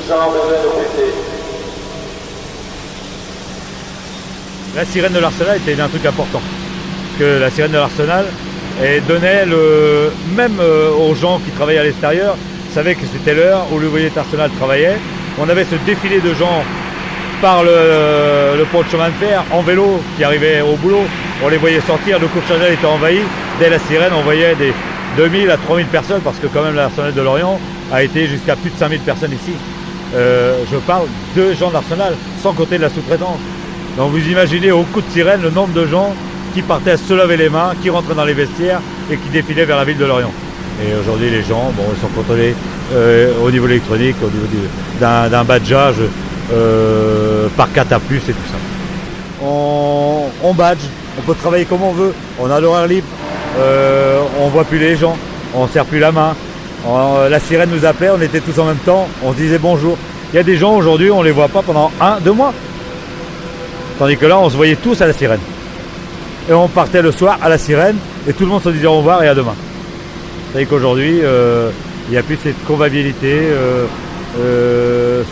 Jean Arboven au PC. La sirène de l'Arsenal était un truc important. Parce que la sirène de l'Arsenal donnait même aux gens qui travaillaient à l'extérieur, savaient que c'était l'heure où l'ouvrier d'Arsenal travaillait. On avait ce défilé de gens par le pont de chemin de fer en vélo qui arrivaient au boulot. On les voyait sortir, le cours de Chanel était envahi. Dès la sirène, on voyait des 2000 à 3000 personnes, parce que quand même l'Arsenal de Lorient a été jusqu'à plus de 5000 personnes ici. Je parle de gens d'Arsenal, sans compter de la sous-traitance. Donc vous imaginez au coup de sirène le nombre de gens qui partaient à se laver les mains, qui rentraient dans les vestiaires et qui défilaient vers la ville de Lorient. Et aujourd'hui les gens, ils sont contrôlés au niveau électronique, au niveau d'un badgeage par Cataplus et tout ça. On badge, on peut travailler comme on veut, on a l'horaire libre. On ne voit plus les gens, on ne serre plus la main. La sirène nous appelait, on était tous en même temps, on se disait bonjour. Il y a des gens aujourd'hui, on ne les voit pas pendant 1-2 mois. Tandis que là, on se voyait tous à la sirène. Et on partait le soir à la sirène et tout le monde se disait au revoir et à demain. C'est-à-dire qu'aujourd'hui, il n'y a plus cette convivialité,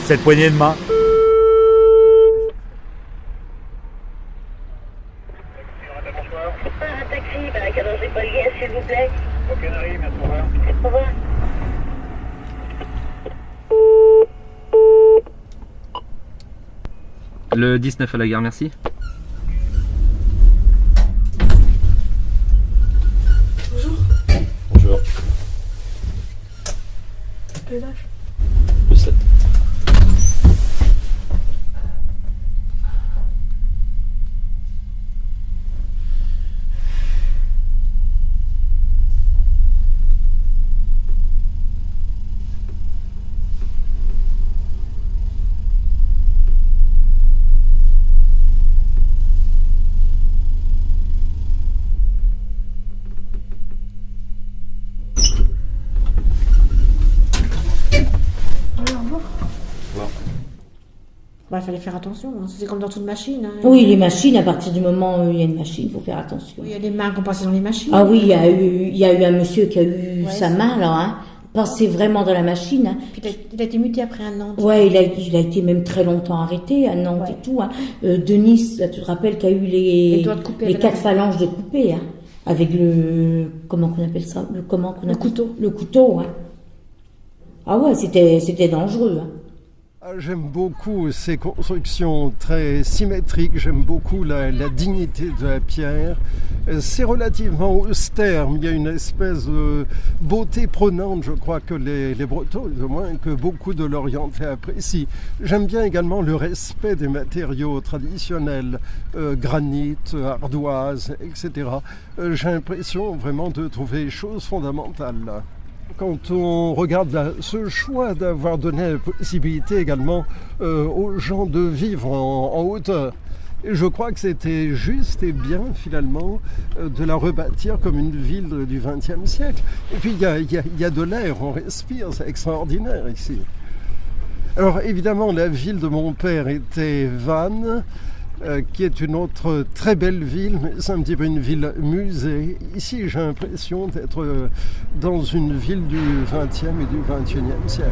cette poignée de main. Un taxi, cadence Paul Guest, s'il vous plaît. Ok, on arrive, merci, au revoir. Au revoir. Le 19 à la gare, merci. Bonjour. Bonjour. Quel âge? Le 7. Il fallait faire attention, hein. C'est comme dans toute machine. Hein. Oui, les machines, à partir du moment où il y a une machine, il faut faire attention. Oui, il y a des mains qui ont passé dans les machines. Ah oui, il y a eu un monsieur qui a eu sa main, là, hein, passé vraiment dans la machine. Hein. Puis il a été muté après à Nantes. Ouais, il a été même très longtemps arrêté à Nantes et tout. Hein. Denis, tu te rappelles qu'il y a eu les 4 phalanges de coupé, hein, avec comment qu'on appelle ça, le couteau. Le couteau, hein. Ah ouais, c'était dangereux. Hein. J'aime beaucoup ces constructions très symétriques, j'aime beaucoup la dignité de la pierre. C'est relativement austère, mais il y a une espèce de beauté prenante, je crois que les Bretons, au moins que beaucoup de l'Orientais apprécient. J'aime bien également le respect des matériaux traditionnels, granit, ardoise, etc. J'ai l'impression vraiment de trouver des choses fondamentales là. Quand on regarde ce choix d'avoir donné la possibilité également aux gens de vivre en hauteur, et je crois que c'était juste et bien finalement de la rebâtir comme une ville du XXe siècle. Et puis il y a de l'air, on respire, c'est extraordinaire ici. Alors évidemment la ville de mon père était Vannes, qui est une autre très belle ville, mais c'est un petit peu une ville musée. Ici, j'ai l'impression d'être dans une ville du XXe et du XXIe siècle.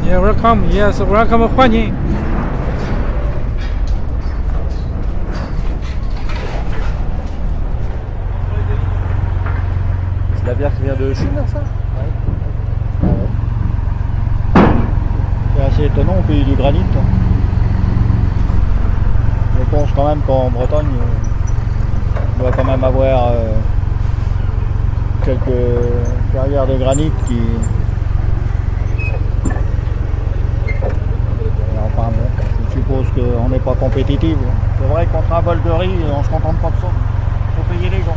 Yeah, welcome. Yes, welcome. 欢迎。C'est la bière qui vient de Chine, ça? C'est assez étonnant au pays du granit. Je pense quand même qu'en Bretagne, on doit quand même avoir quelques carrières de granit qui... Enfin bon, je suppose qu'on n'est pas compétitif. C'est vrai que contre un bol de riz, on se contente pas de ça. Il faut payer les gens.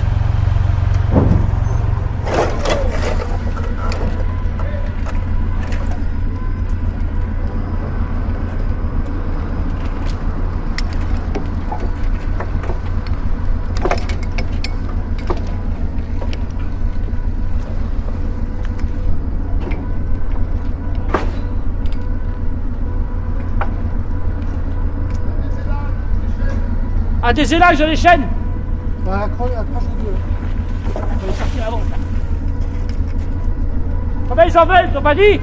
Ah, des élages sur les chaînes. Bah, accroche-les deux. On va les sortir avant. Combien ils en veulent, t'as pas dit?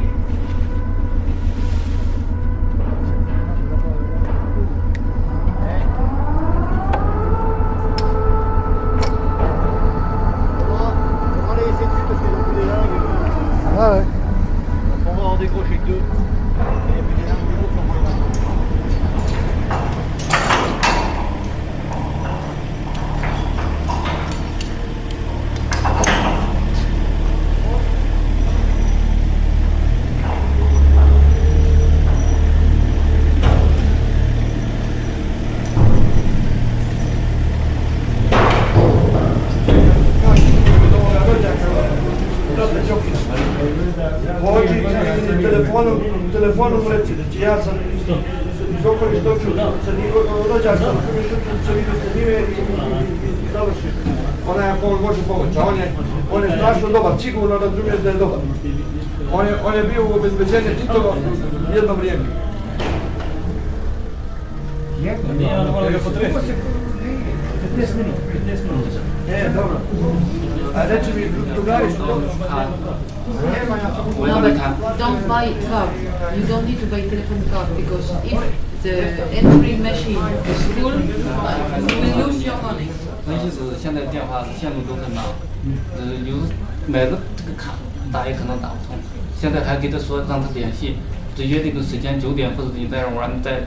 On va les laisser dessus parce qu'ils ont plus des lingues. Ah ouais. On va en décrocher que deux. Il n'y a plus des lingues du groupe, on va les voir. Telefonul mreći, ja sam iz okolišta se rođak sam se vidio sa njime i završi. Onaj ako on može pomoći, a on je strašno dobar, sigurno razumiješ da je dobar. On je bio u obezbeđenju Titova jedno vrijeme. Dobro. A reći mi, drugari su dobro. No, but don't buy card. You don't need to buy telephone card because if the entry machine is full, you will lose your money. 尤其是现在电话线路都很忙，有买的这个卡打也可能打不通。现在还给他说让他联系，只约这个时间9点，或者你在这玩，你再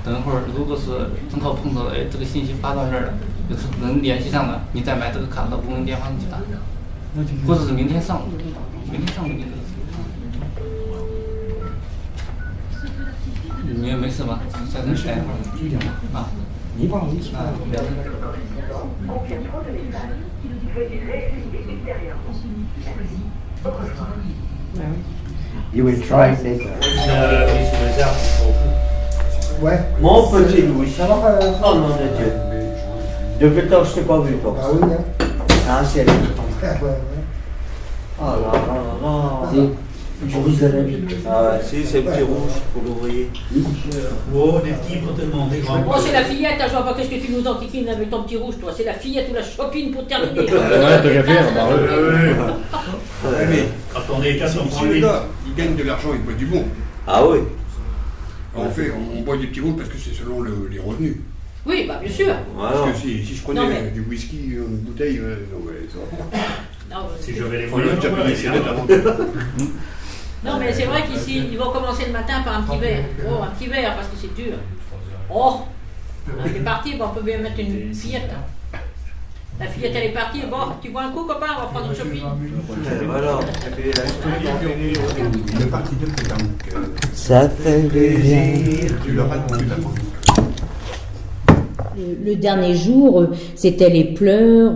等一会儿。如果是正好碰到了，哎，这个信息发到这儿了，就是能联系上了，你再买这个卡到公用电话上去打，或者是明天上午。 明天上午给你也没事吧？再等待一会儿啊。你帮我一起啊，不要。You will try later. Ouais. Mon petit Louis, ça va? Oh nom de Dieu. Depuis le temps, je t'ai pas vu, toi. Ah oui, hein. Ah, c'est ouais. Ah là là là là. Jérusalem. Ah ouais, c'est le petit rouge pour l'ouvrier. Oh, des petits tellement des grands. Oh, c'est la fillette, je vois pas qu'est-ce que tu nous enquiquines avec ton petit rouge, toi. C'est la fillette ou la chopine pour terminer. Ouais, t'as qu'à faire, bah ouais. Mais quand on est 4 on celui-là, il gagne de l'argent, il boit du bon. Ah oui. En fait, on boit des petits rouges parce que c'est selon les revenus. Oui, bah bien sûr. Parce que si je prenais du whisky, une bouteille, non, ouais, ça va. Si j'avais les moyens, moyens, j'avais des cigarettes avant. Non, mais c'est vrai qu'ici, ils vont commencer le matin par un petit verre. Oh, un petit verre, parce que c'est dur. Oh, on est parti, bon, on peut bien mettre une fillette. La fillette, elle est partie. Bon, tu bois un coup, copain, on va prendre une chopine. Voilà. Il est parti de donc. Ça fait plaisir. Tu l'auras plus la Le dernier jour, c'était les pleurs.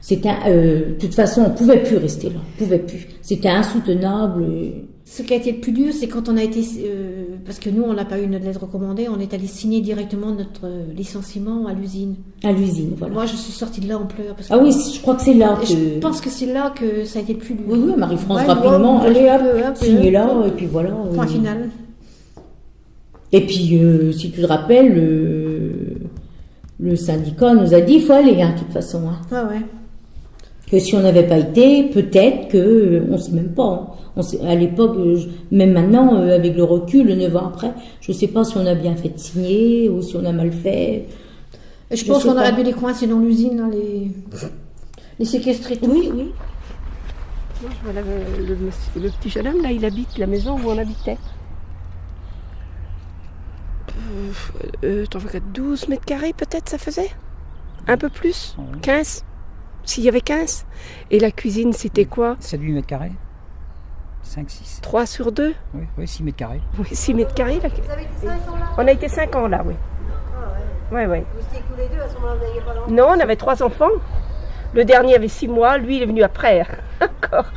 De toute façon, on pouvait plus rester là. On pouvait plus. C'était insoutenable. Ce qui a été le plus dur, c'est quand on a été... parce que nous, on n'a pas eu notre lettre recommandée, on est allé signer directement notre licenciement à l'usine. À l'usine, voilà. Moi, je suis sortie de là en pleurs. Parce que oui, je crois que c'est là que... Je pense que c'est là que ça a été le plus dur. Oui, Marie-France, rapidement, allez hop, signez là, et puis voilà. Point final. Et puis, si tu te rappelles, le syndicat nous a dit, il faut aller, de toute façon. Hein. Ah ouais. Que si on n'avait pas été, peut-être que, on ne sait même pas. À l'époque, même maintenant, avec le recul, 9 ans après, je ne sais pas si on a bien fait de signer ou si on a mal fait. Je pense qu'on aurait dû les coincer dans l'usine, hein, les séquestrer tout. Oui, oui. Moi, je vois le petit jeune homme, là, il habite la maison où on habitait. T'en fais 12 mètres carrés, peut-être, ça faisait un peu plus, 15. S'il y avait 15. Et la cuisine, c'était quoi? 7-8 mètres carrés. 5-6. 3 sur 2? Oui, 6 mètres carrés. Oui, 6 mètres carrés. Là. Vous avez été 5 ans là? On a été 5 ans là, oui. Ah ouais. Ouais. Vous étiez tous les deux, à ce moment-là, vous n'aviez pas d'enfants? Non, on avait 3 enfants. Le dernier avait 6 mois, lui, il est venu après. Encore.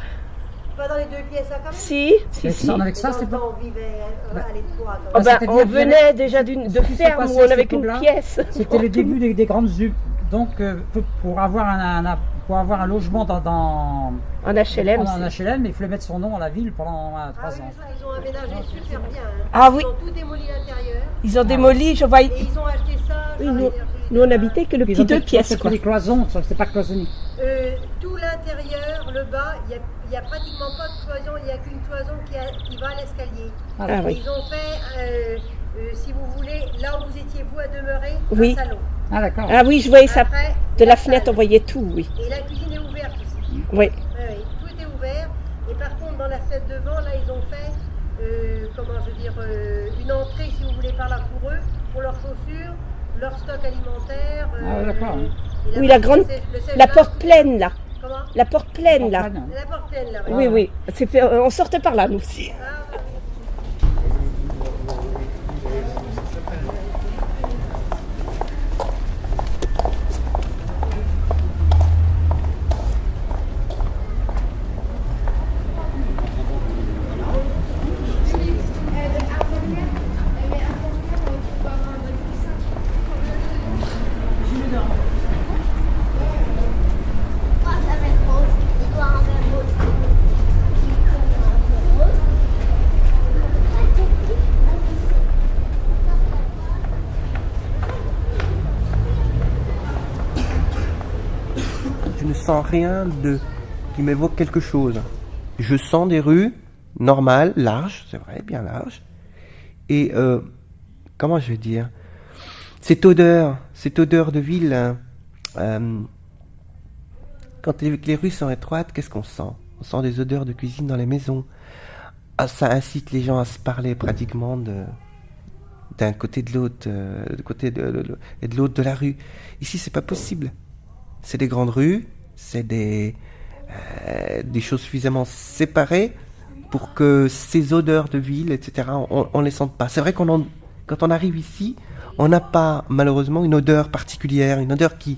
Pas dans les 2 pièces, ça, quand même? Si. Avec ça, c'était pas... On vivait à l'étroit. On venait déjà de ferme où on n'avait qu'une pièce. C'était le début des grandes ZUP. Donc, pour avoir un logement en HLM, il fallait mettre son nom à la ville pendant 3 ans. Ils ont aménagé super bien. Hein. Ah oui. Ils ont tout démoli l'intérieur. Ils ont démoli, je vois. Et ils ont acheté ça. Oui, nous on habitait que le petit 2 pièces. C'était des cloisons, ça c'était pas cloisonné. Tout l'intérieur, le bas, il n'y a pratiquement pas de cloison, il n'y a qu'une cloison qui va à l'escalier. Ah, oui. Ils ont fait, si vous voulez, là où vous étiez vous à demeurer, oui. Un salon. Ah d'accord. Ah oui, je voyais ça. Après, de la fenêtre, on voyait tout, oui. Et la cuisine est ouverte aussi. Oui. Oui, tout était ouvert. Et par contre, dans la fenêtre devant, là, ils ont fait, une entrée, si vous voulez, par là pour eux, pour leurs chaussures, leur stock alimentaire. Ah d'accord. Oui, la porte pleine, là. Comment? La porte pleine, là. La porte pleine, là. Oui, oui. On sortait par là, nous aussi. Sens rien qui m'évoque quelque chose. Je sens des rues normales, larges, c'est vrai, bien larges. Et comment je vais dire, cette odeur de ville, quand les rues sont étroites, qu'est-ce qu'on sent? On sent des odeurs de cuisine dans les maisons. Ah, ça incite les gens à se parler pratiquement d'un côté de l'autre, et de l'autre de la rue. Ici, c'est pas possible. C'est des grandes rues. C'est des choses suffisamment séparées pour que ces odeurs de ville, etc., on les sente pas. C'est vrai quand on arrive ici, on n'a pas malheureusement une odeur particulière, une odeur qui...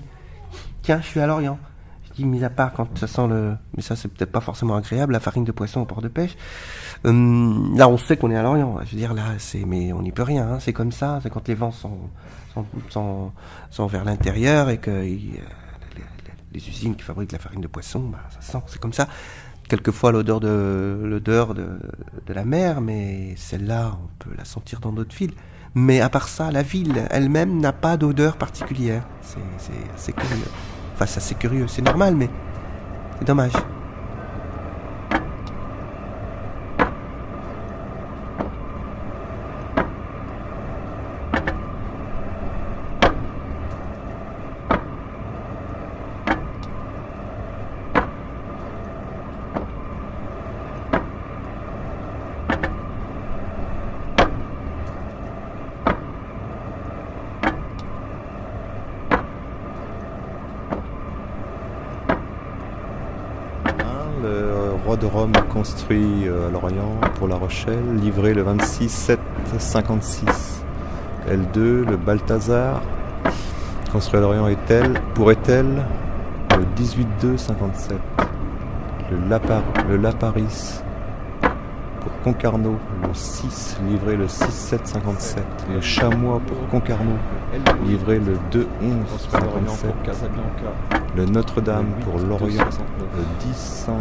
Tiens, je suis à Lorient. Je dis, mis à part quand ça sent mais ça c'est peut-être pas forcément agréable, la farine de poisson au port de pêche. Là, on sait qu'on est à Lorient. Je veux dire, là, mais on n'y peut rien. Hein, c'est comme ça. C'est quand les vents sont vers l'intérieur et que... les usines qui fabriquent la farine de poisson, ça sent, c'est comme ça. quelquefois l'odeur de la mer, mais celle-là, on peut la sentir dans d'autres villes. Mais à part ça, la ville elle-même n'a pas d'odeur particulière. C'est assez curieux. Enfin, c'est assez curieux, c'est normal, mais c'est dommage. Le roi de Rome construit à Lorient pour La Rochelle, livré le 26-7-56. L2, le Balthazar, construit à Lorient pour Etel, le 18-2-57. Le Laparis pour Concarneau, le 6, livré le 6-7-57. Le Chamois pour Concarneau, livré le 2-11-57. Le Notre-Dame pour Lorient, le 10-5,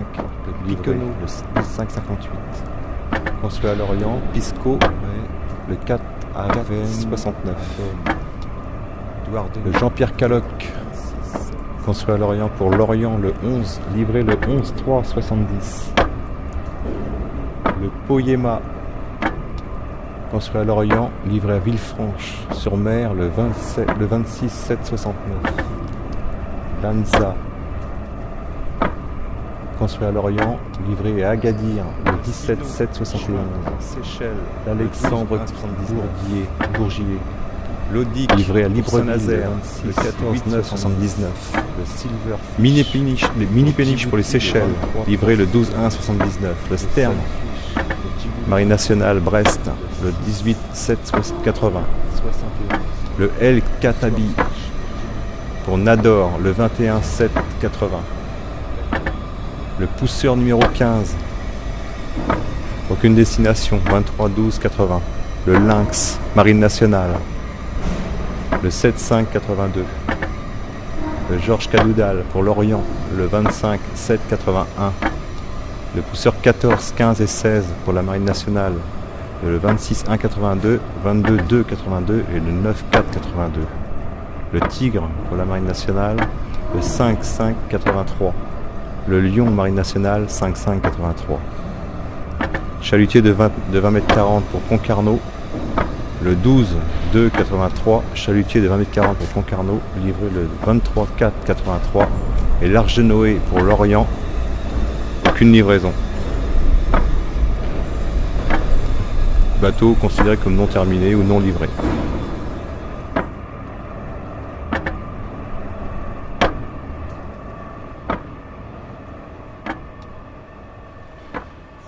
livré le 10-5-58. Construit à Lorient, Pisco, le 4 AVN 69. Le Jean-Pierre Caloc, construit à Lorient pour Lorient, le 11, livré le 11-3-70. Le Poyema, construit à Lorient, livré à Villefranche-sur-Mer, le 26-7-69. Lanza, construit à Lorient, livré à Agadir, le 17-7-71. Seychelles, l'Alexandre Bourgier. L'Audic, livré à Libreville, le 14-9-79. Le Silver, mini-péniche pour les Seychelles, livré le 12-1-79. Le Stern, Marine nationale Brest, le 18-7-80. Le El Katabi pour Nador, le 21-7-80. Le Pousseur numéro 15, aucune destination, 23-12-80. Le Lynx, Marine nationale, le 7-5-82. Le Georges Cadoudal pour Lorient, le 25-7-81. Le Pousseur 14, 15 et 16 pour la Marine nationale, le 26-1-82, 22-2-82 et le 9-4-82. Le Tigre pour la Marine nationale, le 5-5-83. Le Lion Marine nationale, 5-5-83. Chalutier de 20 m 40 pour Concarneau, le 12-2-83. Chalutier de 20 m 40 pour Concarneau, livré le 23-4-83. Et l'Arche de Noé pour Lorient, aucune livraison. Bateau considéré comme non terminé ou non livré. La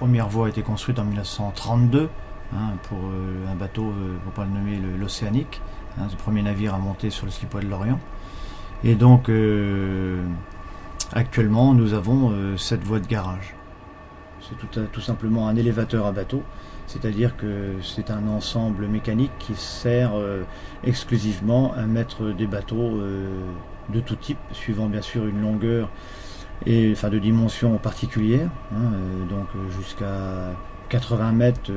première voie a été construite en 1932 pour un bateau, pour ne pas le nommer, l'Océanique, le premier navire à monter sur le slipway de Lorient. Et donc actuellement nous avons cette voie de garage. C'est tout simplement un élévateur à bateau, c'est-à-dire que c'est un ensemble mécanique qui sert exclusivement à mettre des bateaux de tout type, suivant bien sûr une longueur et de dimensions particulières, donc jusqu'à 80 mètres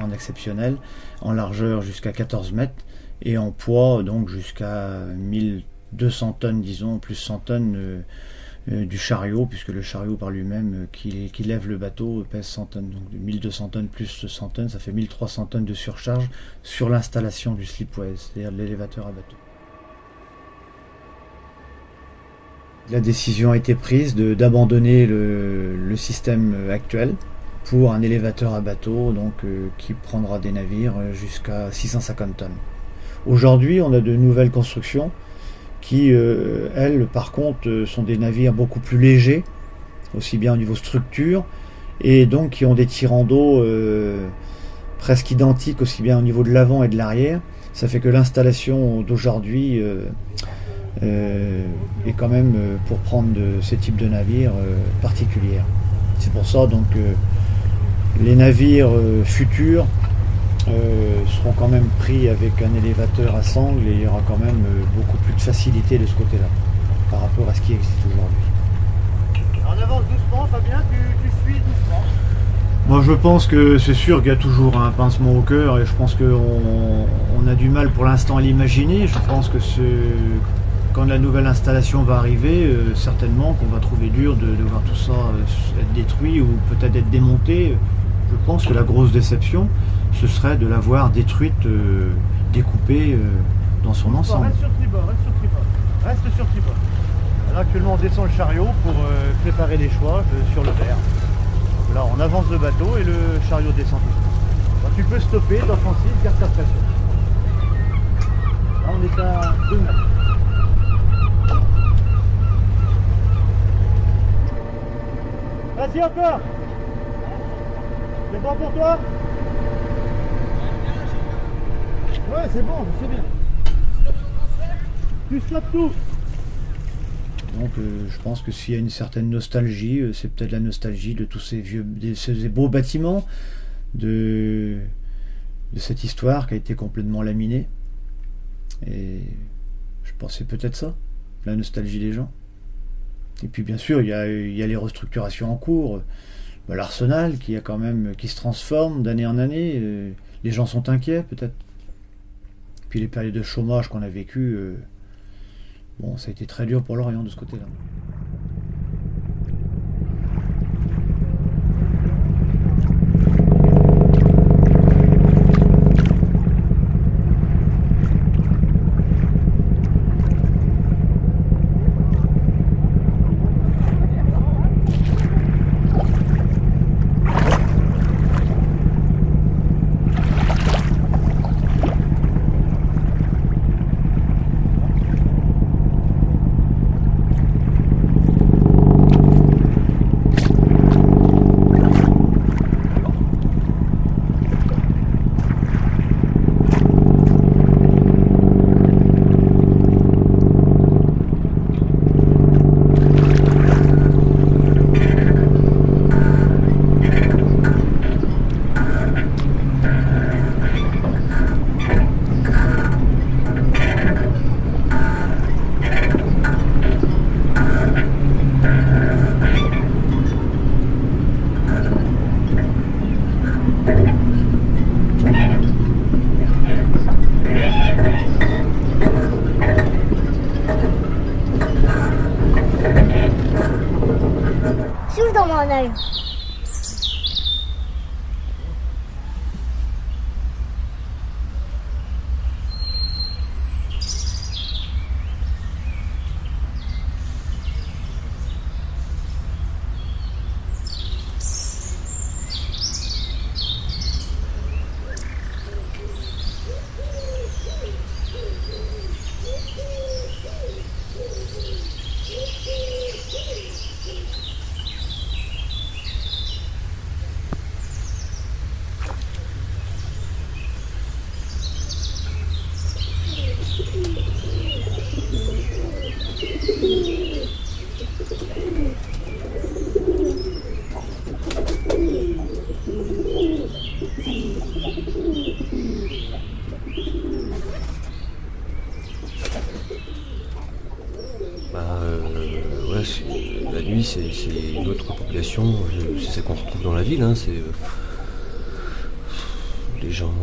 en exceptionnel, en largeur jusqu'à 14 mètres et en poids donc jusqu'à 1200 tonnes, disons, plus 100 tonnes du chariot, puisque le chariot par lui-même qui lève le bateau pèse 100 tonnes, donc 1200 tonnes plus 100 tonnes, ça fait 1300 tonnes de surcharge sur l'installation du slipway, c'est-à-dire l'élévateur à bateau. La décision a été prise d'abandonner le système actuel pour un élévateur à bateau donc, qui prendra des navires jusqu'à 650 tonnes. Aujourd'hui, on a de nouvelles constructions qui, elles, par contre, sont des navires beaucoup plus légers, aussi bien au niveau structure, et donc qui ont des tirants d'eau presque identiques, aussi bien au niveau de l'avant et de l'arrière. Ça fait que l'installation d'aujourd'hui est quand même, pour prendre ces types de navires, particulière. C'est pour ça donc les navires futurs seront quand même pris avec un élévateur à sangle et il y aura quand même beaucoup plus de facilité de ce côté-là par rapport à ce qui existe aujourd'hui. avance doucement, Fabien, tu suis doucement. Moi je pense que c'est sûr qu'il y a toujours un pincement au cœur et je pense qu'on a du mal pour l'instant à l'imaginer. Je pense que quand la nouvelle installation va arriver, certainement qu'on va trouver dur de voir tout ça être détruit ou peut-être être démonté. Je pense que la grosse déception, ce serait de la voir détruite, découpée dans son ensemble. Reste sur tribord, reste sur tribord. Là actuellement on descend le chariot pour préparer les choix sur le verre. Là on avance le bateau et le chariot descend tout seul. Alors, tu peux stopper, l'offensive, garde ta pression. Là on est à 2 mètres. Vas-y encore. C'est bon pour toi? Ouais c'est bon, je sais bien. Tu stoppes tout. Donc je pense que s'il y a une certaine nostalgie, c'est peut-être la nostalgie de tous ces beaux bâtiments, de cette histoire qui a été complètement laminée. Et je pense que c'est peut-être ça, la nostalgie des gens. Et puis bien sûr, il y a les restructurations en cours, l'Arsenal qui se transforme d'année en année. Les gens sont inquiets peut-être. Puis les périodes de chômage qu'on a vécues. Bon, ça a été très dur pour Lorient de ce côté-là. La nuit, c'est une autre population, c'est celle qu'on retrouve dans la ville. Hein, c'est les gens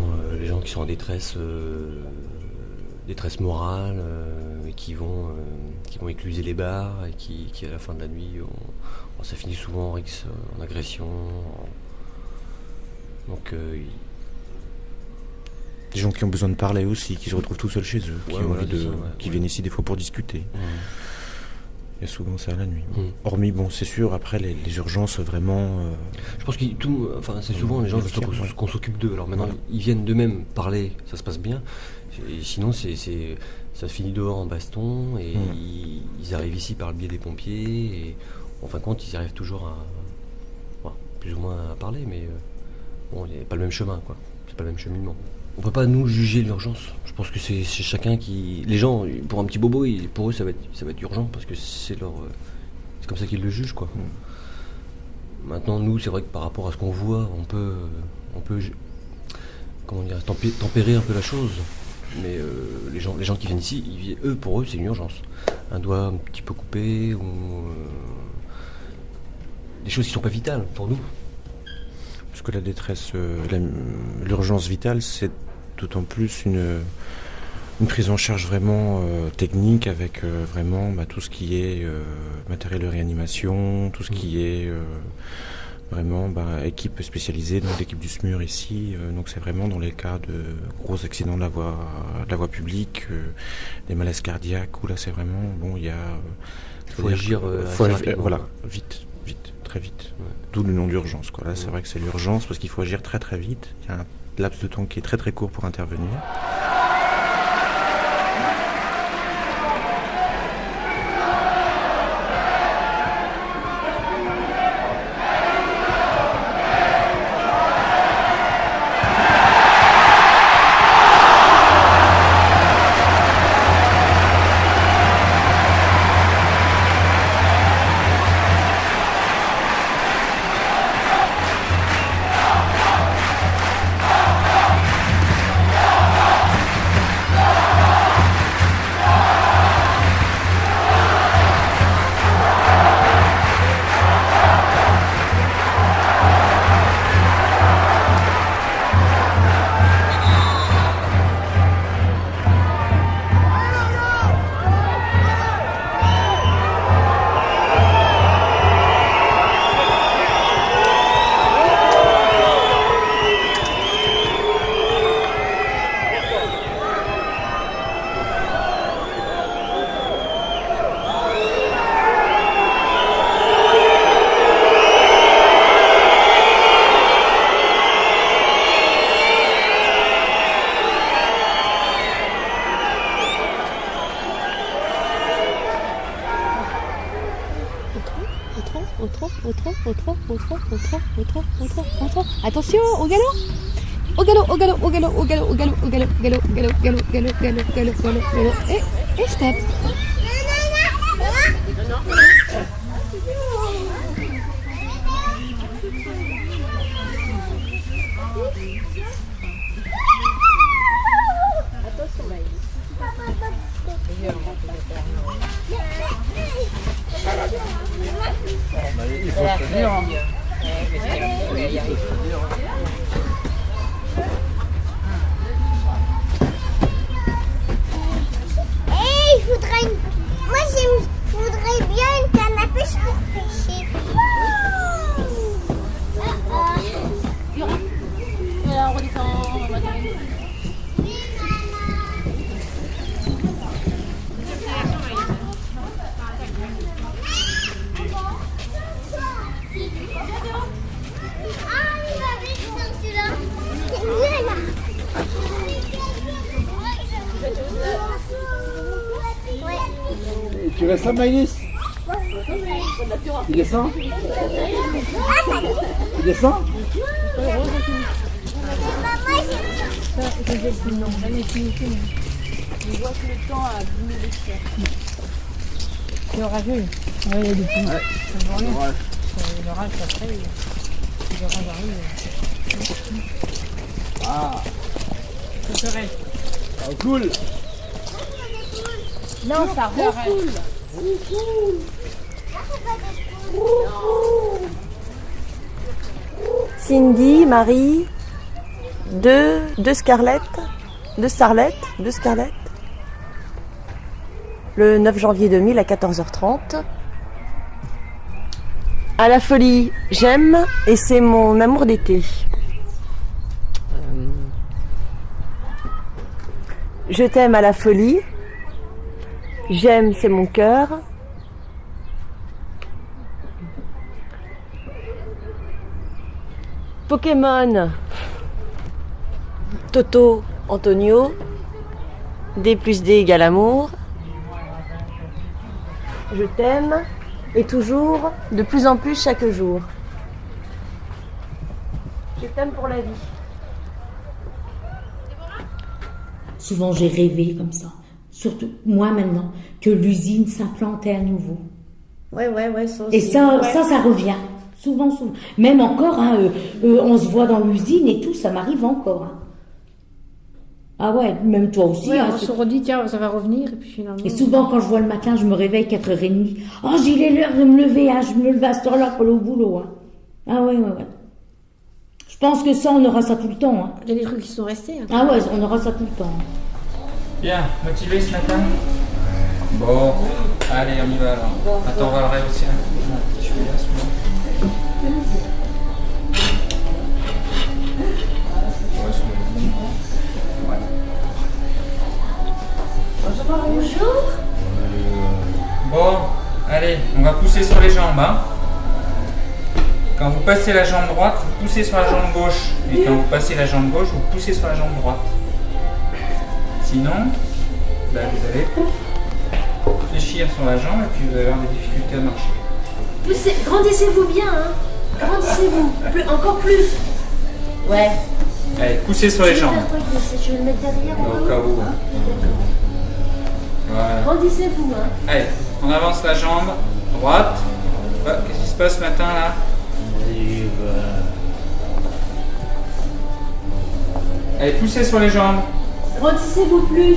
qui sont en détresse morale, et qui vont écluser les bars et qui à la fin de la nuit, ça finit souvent en agression. Donc des gens qui ont besoin de parler aussi, qui se retrouvent tout seuls chez eux, qui viennent ici des fois pour discuter. Et souvent c'est à la nuit. Hormis, c'est sûr, après les urgences vraiment... Je pense que c'est souvent les gens qu'on s'occupe d'eux. Alors maintenant, ils viennent d'eux-mêmes parler, ça se passe bien. Et sinon, ça finit dehors en baston, et ils arrivent ici par le biais des pompiers, et en fin de compte, ils arrivent toujours plus ou moins à parler, mais il n'y a pas le même chemin, quoi. C'est pas le même cheminement. On peut pas nous juger l'urgence. Je pense que c'est chacun qui... Les gens, pour un petit bobo, pour eux ça va être urgent parce que c'est comme ça qu'ils le jugent, quoi. Maintenant, nous, c'est vrai que par rapport à ce qu'on voit, on peut comment dire, tempérer un peu la chose. Mais les gens qui viennent ici, pour eux, c'est une urgence. Un doigt un petit peu coupé, ou des choses qui ne sont pas vitales pour nous. Parce que la détresse, l'urgence vitale, c'est d'autant plus une prise en charge vraiment technique avec vraiment tout ce qui est matériel de réanimation, tout ce qui est vraiment équipe spécialisée, donc l'équipe du SMUR ici. Donc c'est vraiment dans les cas de gros accidents de la voie publique, des malaises cardiaques, où là c'est vraiment il y a... faut agir voilà, vite, très vite. Ouais. D'où le nom d'urgence. Là c'est vrai que c'est l'urgence parce qu'il faut agir très très vite. Il y a un laps de temps qui est très très court pour intervenir. Attention, au galop. Au galop, au galop, au galop, au galop, au galop, au galop, galop, galop, galop, galop, galop, galop, galop, galop. Et stop. Il faut se tenir. Il faudrait une... Moi, je voudrais bien une canne à pêche pour pêcher. Voilà, on redescend, on va donner. Tu restes là, Maïlis? Il descend? Il descend? Non, jamais fini. On voit que le temps a abîmé les serres. C'est orageux. Oui, il y a des pluies. Ouais. L'orage après, si l'orage arrive. Ah. Ça serait. Ça coule. Non, ça recoule. Cindy, Marie, deux Scarlett, le 9 janvier 2000 à 14h30. À la folie, j'aime et c'est mon amour d'été. Je t'aime à la folie. J'aime, c'est mon cœur. Pokémon, Toto, Antonio, D plus D égale amour. Je t'aime et toujours, de plus en plus chaque jour. Je t'aime pour la vie. Souvent j'ai rêvé comme ça. Surtout moi maintenant, que l'usine s'implantait à nouveau. Ouais, ça aussi. Et ça, ouais. ça revient. Souvent. Même encore, on se voit dans l'usine et tout, ça m'arrive encore. Ah ouais, même toi aussi. Ouais, hein, on se redit, tiens, ça va revenir, et puis finalement... Et souvent, quand je vois le matin, je me réveille 4h30. Oh, il est l'heure de me lever, hein. Je me lève à cette heure-là pour aller au boulot. Hein. Ah ouais. Je pense que ça, on aura ça tout le temps. Hein. Il y a des trucs qui sont restés. Hein. Ah ouais, on aura ça tout le temps. Bien, motivé ce matin? Bon, allez, on y va alors. Attends, on va le rehausser un peu. Je vais là, Bonjour. Bon, allez, on va pousser sur les jambes. Hein. Quand vous passez la jambe droite, vous poussez sur la jambe gauche. Et quand vous passez la jambe gauche, vous poussez sur la jambe droite. Sinon, là, vous allez réfléchir sur la jambe et puis vous allez avoir des difficultés à marcher. Poussez, grandissez-vous bien, hein. Grandissez-vous. Encore plus. Ouais. Allez, poussez sur les jambes. Je vais le mettre derrière. Au cas où. Voilà. Grandissez-vous, hein. Allez, on avance la jambe droite. Qu'est-ce qui se passe ce matin là? Allez, poussez sur les jambes. Grandissez-vous plus.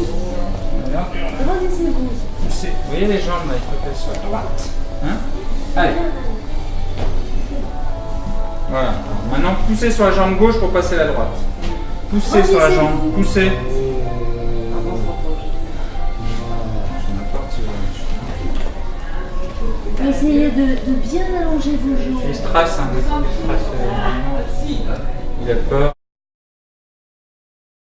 Voilà. Grandissez-vous. Poussez. Vous voyez les jambes là, il faut qu'elles soient droites. Hein? Allez. Voilà. Maintenant, poussez sur la jambe gauche pour passer la droite. Poussez sur la jambe. Poussez. Essayez de bien allonger vos jambes. Il stresse, hein. Il a peur.